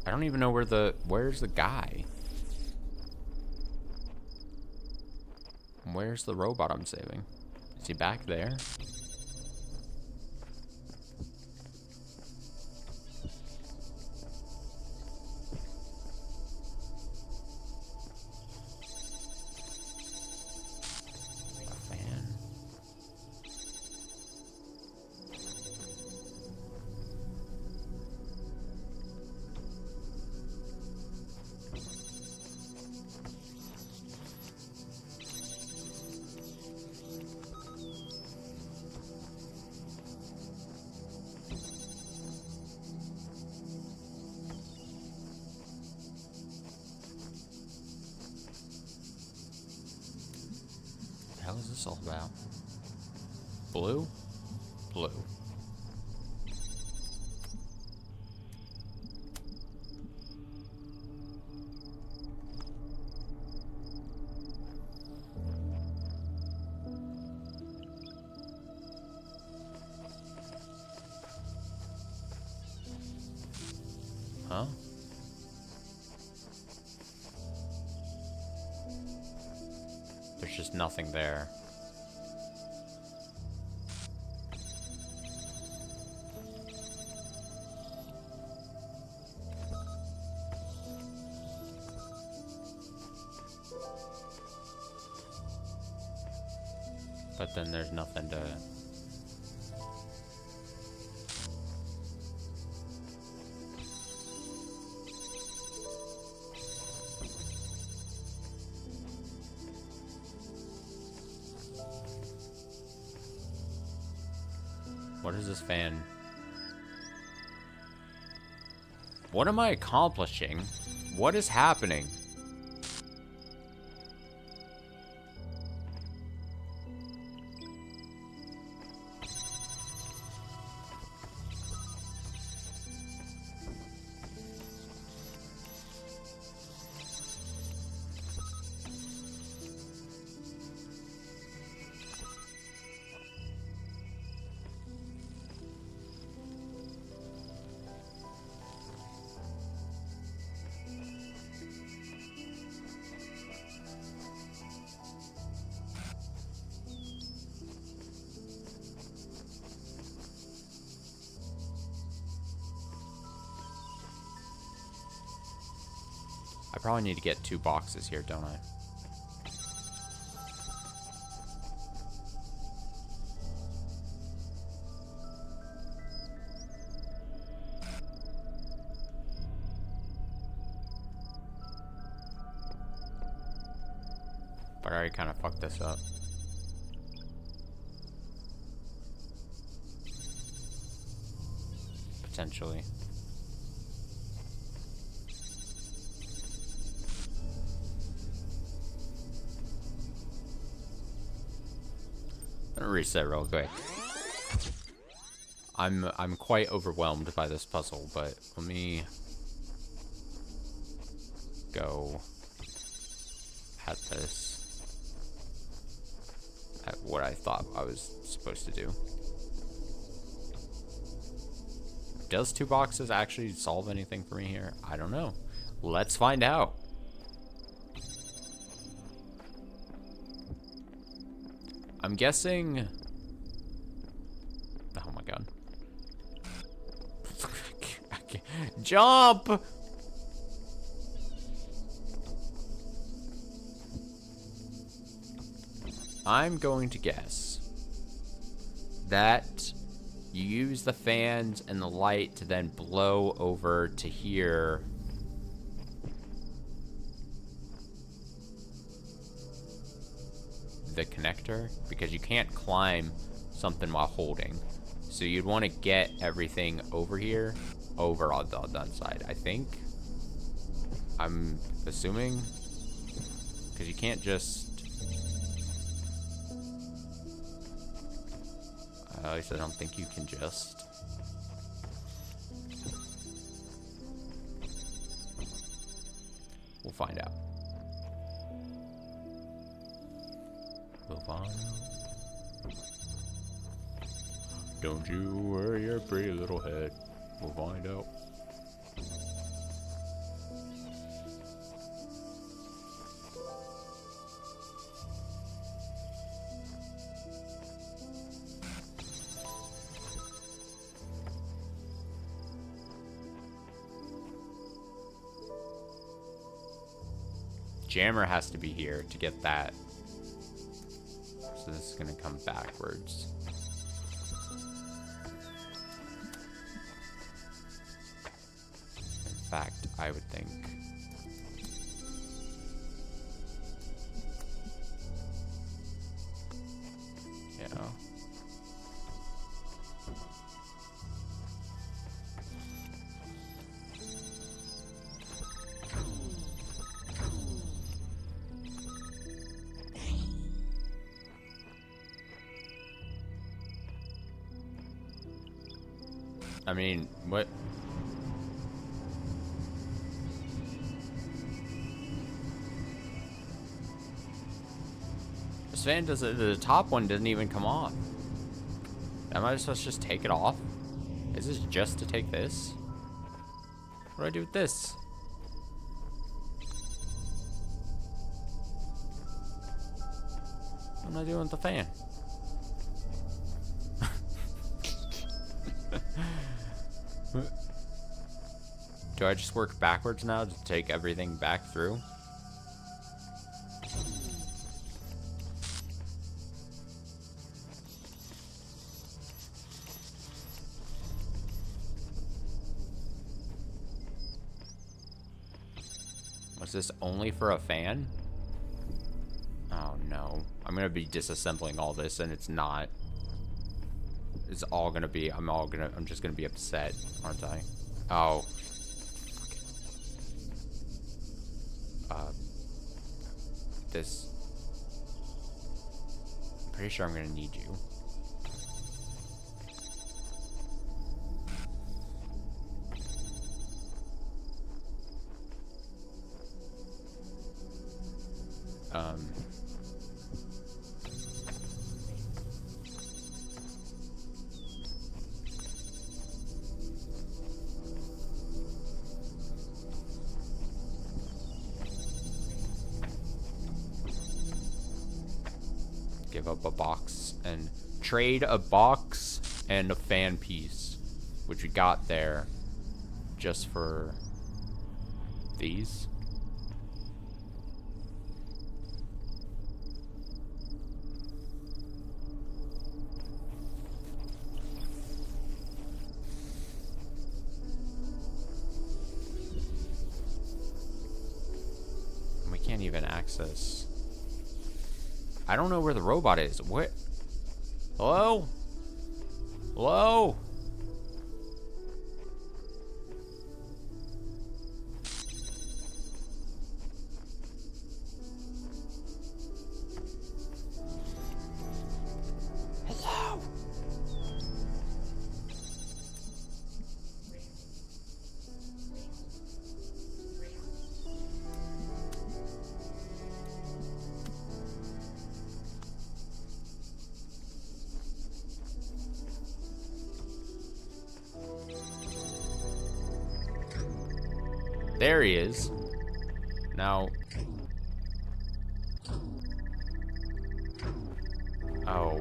I don't even know where's the guy? Where's the robot I'm saving? Is he back there? The hell is this all about? Blue? Blue. there's just nothing there. But then there's nothing to... What is this fan? What am I accomplishing? What is happening? I probably need to get 2 boxes here, don't I? But I already kind of fucked this up. Potentially. I'm gonna reset real quick. I'm quite overwhelmed by this puzzle, but let me go at this at what I thought I was supposed to do. Does 2 boxes actually solve anything for me here? I don't know. Let's find out. I'm guessing... Oh my god. Jump! I'm going to guess that you use the fans and the light to then blow over to here. The connector, because you can't climb something while holding. So you'd want to get everything over here, over on that side, I think. I'm assuming, because you can't just... At least I don't think you can just... We'll find out. We'll find out. Don't you worry your pretty little head. We'll find out. Jammer has to be here to get that. So this is gonna come backwards. In fact, I would think. Yeah. I mean, what? This fan doesn't, the top one doesn't even come off. Am I supposed to just take it off? Is this just to take this? What do I do with this? What am I doing with the fan? Do I just work backwards now to take everything back through? Was this only for a fan? Oh no. I'm gonna be disassembling all this and it's not. It's all gonna be, I'm just gonna be upset, aren't I? Oh. This. I'm pretty sure I'm gonna need you. Give up a box and trade a box and a fan piece, which we got there just for these. We can't even access. I don't know where the robot is. What? Hello? Hello? Hello? There he is. Now. Oh.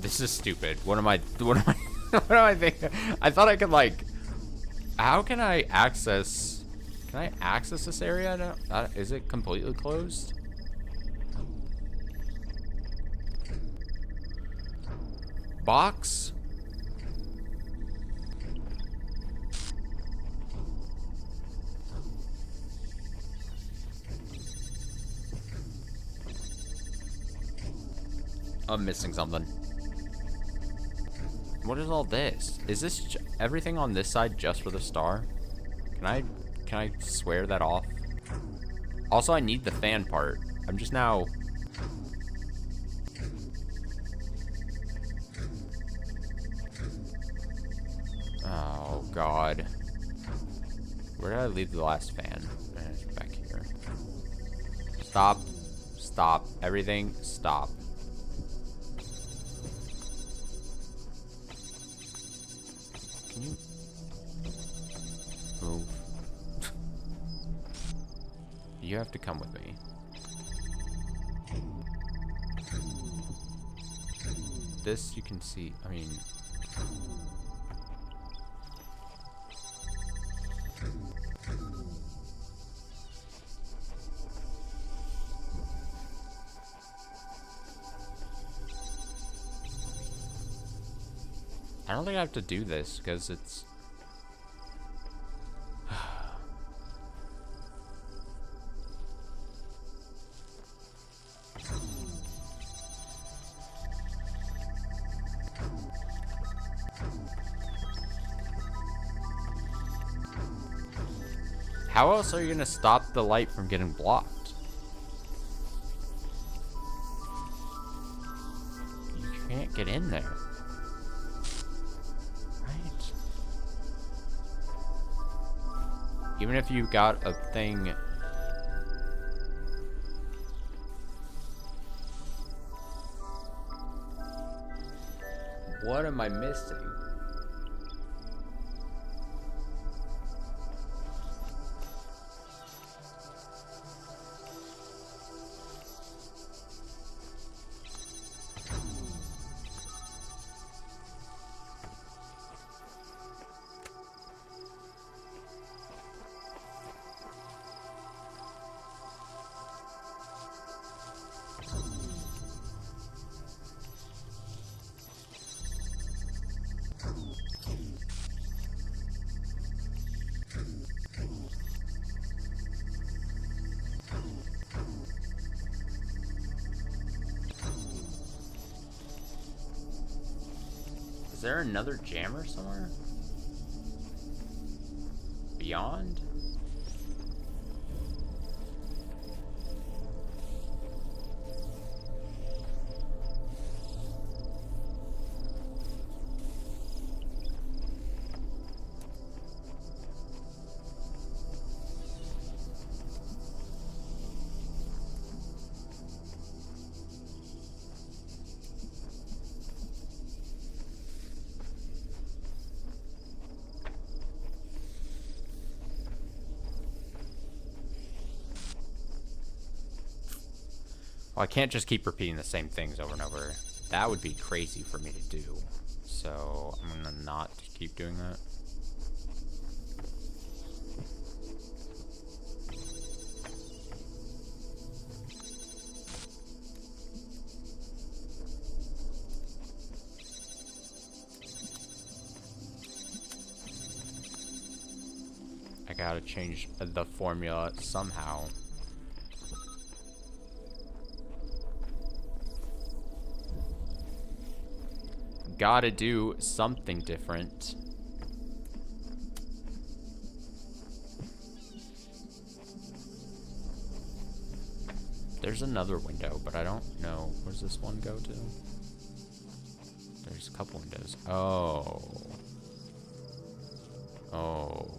This is stupid. What am I what am I thinking? I thought I could like, how can I access this area now? Is it completely closed? Box? I'm missing something. What is all this? Is this everything on this side just for the star? Can I swear that off? Also, I need the fan part. I'm just now. Oh God. Where did I leave the last fan? It's back here. Stop. Stop. Everything. Stop. Can you move? You have to come with me. This you can see. I mean. I don't think I have to do this because it's. How else are you gonna stop the light from getting blocked? You can't get in there. Right. Even if you got a thing... What am I missing? Is there another jammer somewhere? Beyond? Well, I can't just keep repeating the same things over and over. That would be crazy for me to do. So I'm gonna not keep doing that. I gotta change the formula somehow. Gotta do something different. There's another window, but I don't know. Where does this one go to? There's a couple windows. Oh. Oh.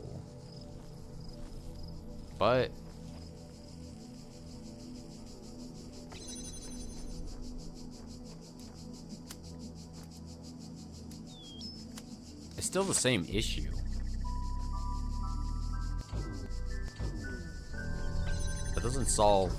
But... it's still the same issue. That doesn't solve...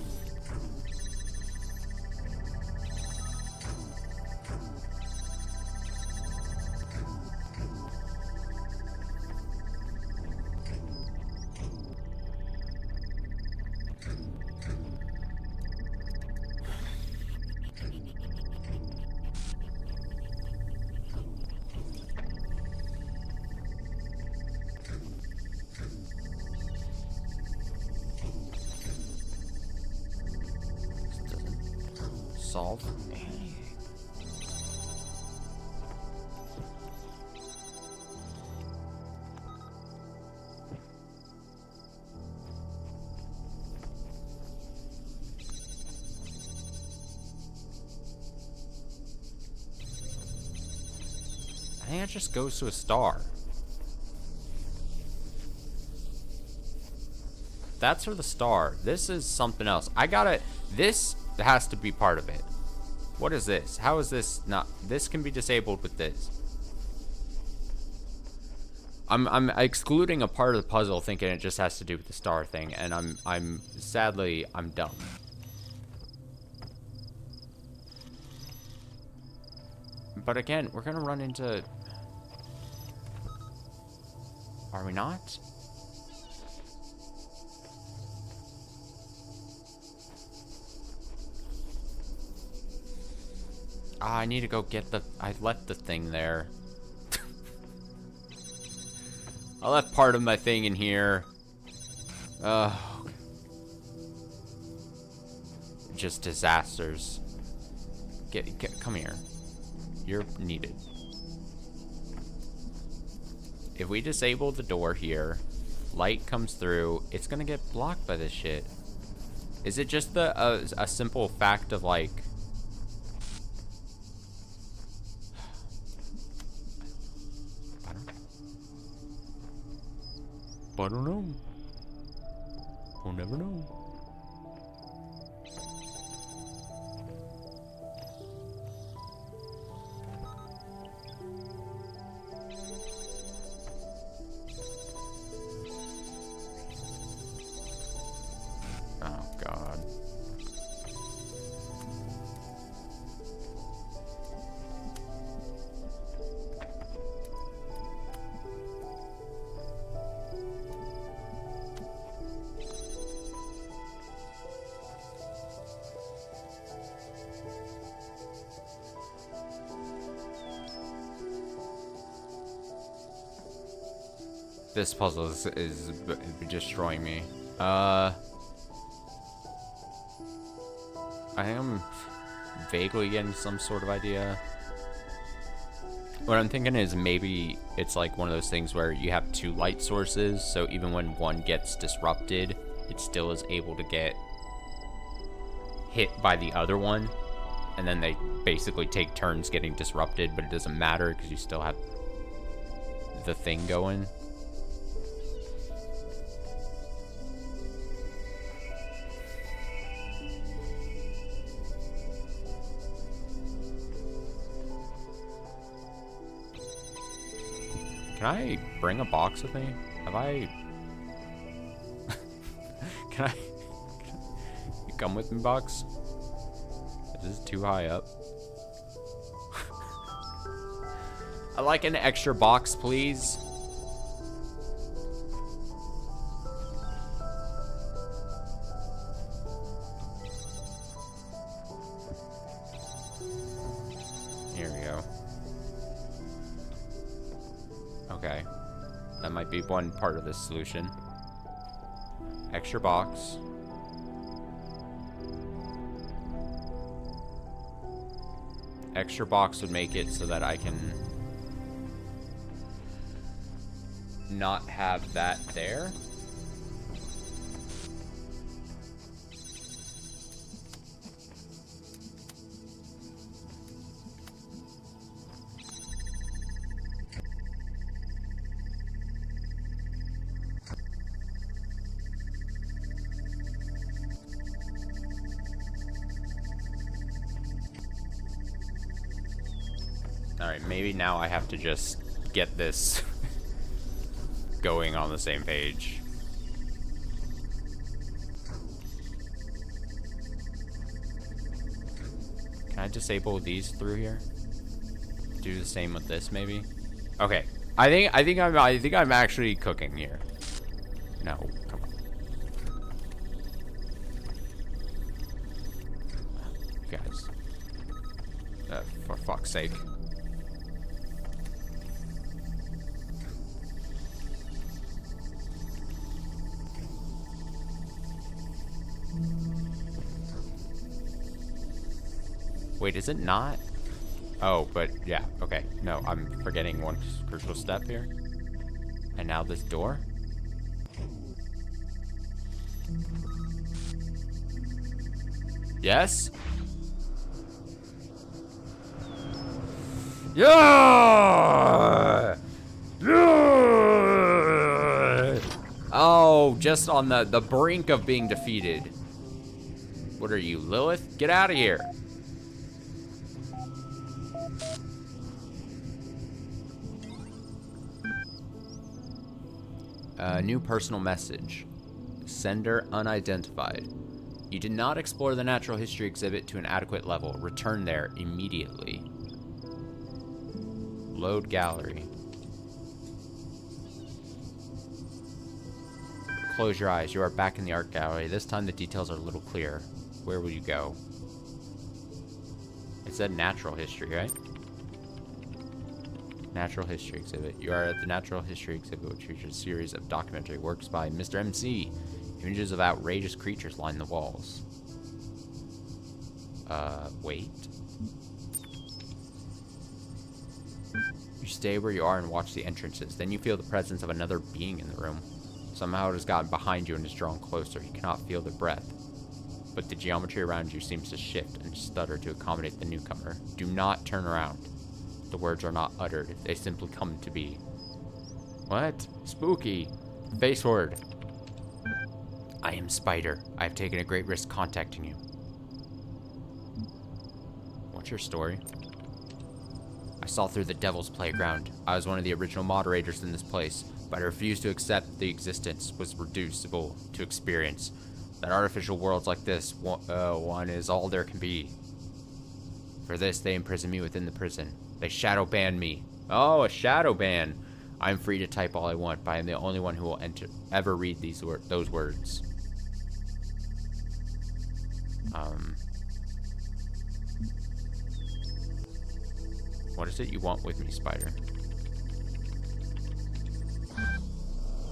solve anything. I think it just goes to a star. That's for the star. This is something else. I gotta... this has to be part of it. What is this? How is this not... this can be disabled with this. I'm excluding a part of the puzzle thinking it just has to do with the star thing, and I'm sadly, I'm dumb. But again, we're gonna run into... are we not? Ah, I need to go get the... I left the thing there. I left part of my thing in here. Just disasters. Come here. You're needed. If we disable the door here, light comes through, it's gonna get blocked by this shit. Is it just a simple fact of like... I don't know. We'll never know. Oh, God. This puzzle is destroying me. I think I'm vaguely getting some sort of idea. What I'm thinking is maybe it's like one of those things where you have two light sources, so even when one gets disrupted, it still is able to get hit by the other one, and then they basically take turns getting disrupted, but it doesn't matter because you still have the thing going. Can I bring a box with me? Have I... Can I... You come with me, box? Is this too high up? I'd like an extra box, please. Here we go. Okay. That might be one part of this solution. Extra box. Extra box would make it so that I can not have that there. Alright, maybe now I have to just get this going on the same page. Can I disable these through here? Do the same with this, maybe? Okay. I think I'm actually cooking here. No, come on. Guys. For fuck's sake. Wait, is it not? Oh, but yeah, okay. No, I'm forgetting one crucial step here. And now this door? Yes? Yeah! Yeah! Oh, just on the brink of being defeated. What are you, Lilith? Get out of here. New personal message. Sender unidentified. You did not explore the natural history exhibit to an adequate level. Return there immediately. Load gallery. Close your eyes. You are back in the art gallery. This time the details are a little clearer. Where will you go? It said natural history, right? Natural History Exhibit. You are at the Natural History Exhibit, which features a series of documentary works by Mr. MC. Images of outrageous creatures line the walls. Wait. You stay where you are and watch the entrances. Then you feel the presence of another being in the room. Somehow it has gotten behind you and is drawn closer. You cannot feel the breath, but the geometry around you seems to shift and stutter to accommodate the newcomer. Do not turn around. The words are not uttered. They simply come to be. What? Spooky. Face word. I am Spider. I have taken a great risk contacting you. What's your story? I saw through the Devil's Playground. I was one of the original moderators in this place, but I refused to accept the existence was reducible to experience. That artificial worlds like this one is all there can be. For this, they imprison me within the prison. They shadow ban me. Oh, a shadow ban. I'm free to type all I want, but I am the only one who will ever read those words. What is it you want with me, Spider?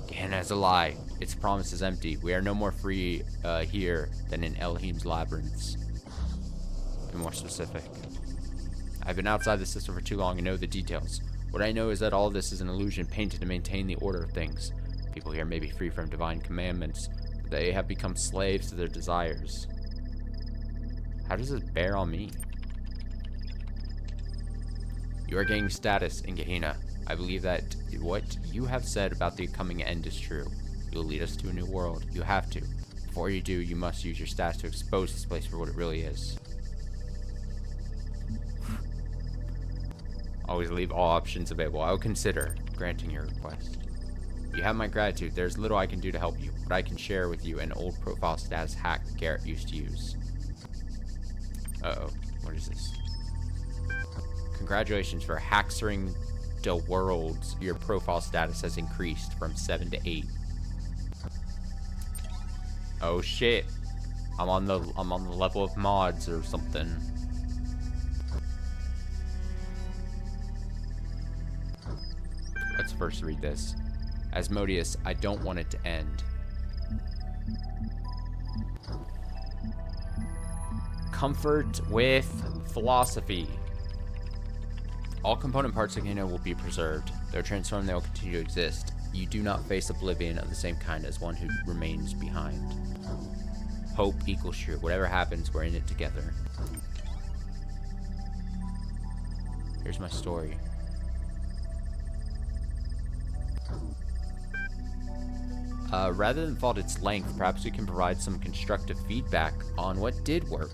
Gehenna is a lie. Its promise is empty. We are no more free here than in Elohim's labyrinths. Be more specific. I've been outside the system for too long and know the details. What I know is that all of this is an illusion painted to maintain the order of things. People here may be free from divine commandments, but they have become slaves to their desires. How does this bear on me? You are gaining status in Gehenna. I believe that what you have said about the coming end is true. You will lead us to a new world. You have to. Before you do, you must use your status to expose this place for what it really is. Always leave all options available. I will consider granting your request. You have my gratitude. There's little I can do to help you, but I can share with you an old profile status hack Garrett used to use. Uh-oh. What is this? Congratulations for haxering the worlds. Your profile status has increased from 7 to 8. Oh shit. I'm on the level of mods or something. Let's first read this. Asmodeus, I don't want it to end. Comfort with philosophy. All component parts of Gehenna will be preserved. Though transformed, they will continue to exist. You do not face oblivion of the same kind as one who remains behind. Hope equals true. Whatever happens, we're in it together. Here's my story. Rather than fault its length, perhaps we can provide some constructive feedback on what did work.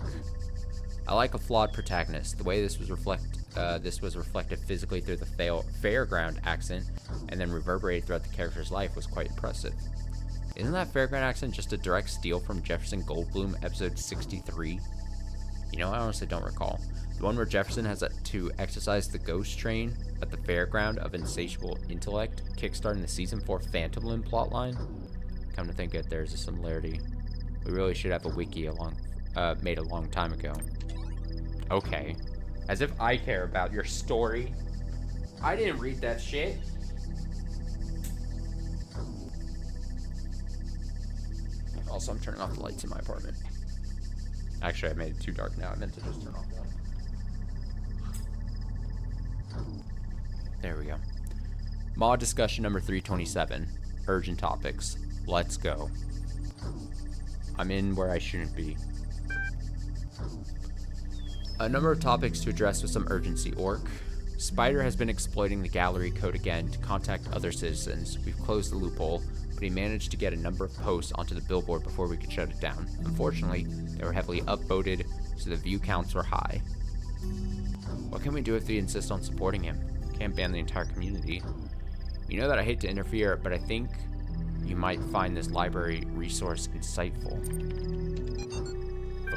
I like a flawed protagonist. The way this was reflected physically through the fairground accent and then reverberated throughout the character's life was quite impressive. Isn't that fairground accent just a direct steal from Jefferson Goldblum episode 63? You know, I honestly don't recall. The one where Jefferson has to exercise the ghost train at the fairground of insatiable intellect, kickstarting the season 4 Phantom Limb plotline. Come to think of it, there's a similarity. We really should have a wiki made a long time ago. Okay. As if I care about your story. I didn't read that shit. Also, I'm turning off the lights in my apartment. Actually, I made it too dark now. I meant to just turn off the light. There we go. Mod discussion number 327. Urgent topics. Let's go. I'm in where I shouldn't be. A number of topics to address with some urgency. Spider has been exploiting the gallery code again to contact other citizens. We've closed the loophole, but he managed to get a number of posts onto the billboard before we could shut it down. Unfortunately, they were heavily upvoted, so the view counts were high. What can we do if we insist on supporting him? Can't ban the entire community. You know that I hate to interfere, but I think you might find this library resource insightful.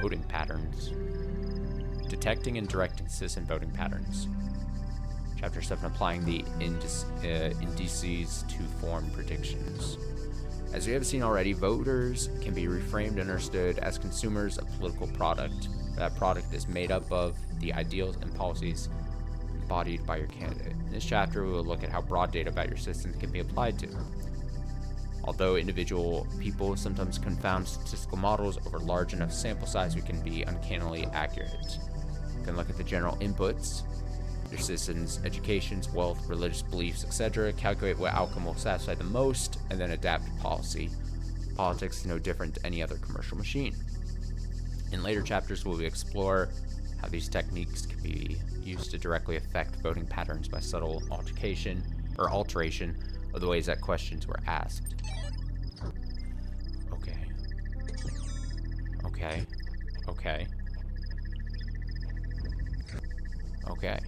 Voting patterns. Detecting and directing citizen voting patterns. Chapter 7, applying the indices to form predictions. As we have seen already, voters can be reframed and understood as consumers of political product. That product is made up of the ideals and policies embodied by your candidate. In this chapter, we will look at how broad data about your system can be applied to. Although individual people sometimes confound statistical models over large enough sample size, we can be uncannily accurate. We can look at the general inputs your citizens' educations, wealth, religious beliefs, etc., calculate what outcome will satisfy the most, and then adapt policy. Politics is no different to any other commercial machine. In later chapters, we'll explore how these techniques can be used to directly affect voting patterns by subtle alteration of the ways that questions were asked. Okay. Okay. Okay. Okay.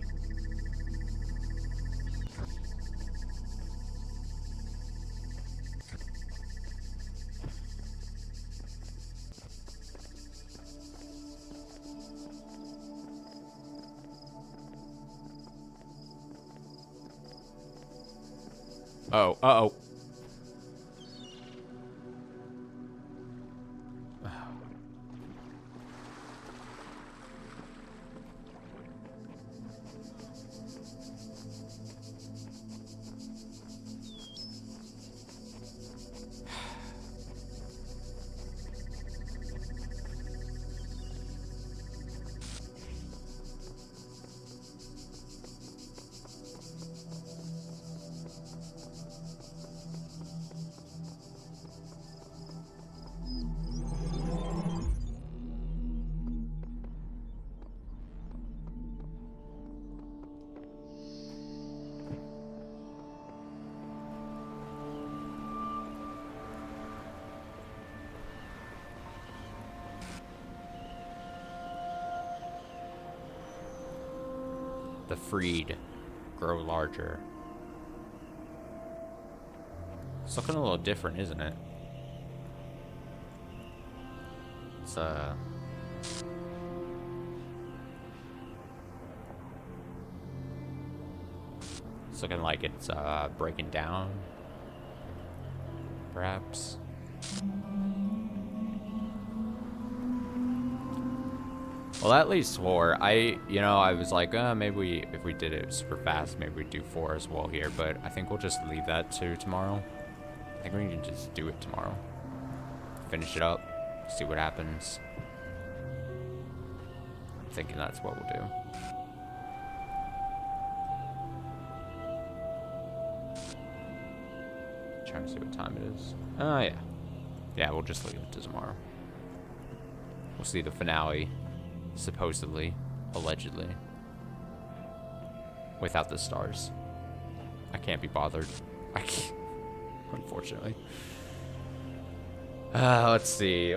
Oh, uh-oh. The freed grow larger. It's looking a little different, isn't it? It's looking like it's breaking down, perhaps. Well, that leaves 4. I was like, maybe if we did it super fast, maybe we'd do 4 as well here, but I think we'll just leave that to tomorrow. I think we can just do it tomorrow. Finish it up, see what happens. I'm thinking that's what we'll do. Trying to see what time it is. Oh, yeah. Yeah, we'll just leave it to tomorrow. We'll see the finale, supposedly, allegedly, without the stars. I can't be bothered. I can't, unfortunately. Let's see.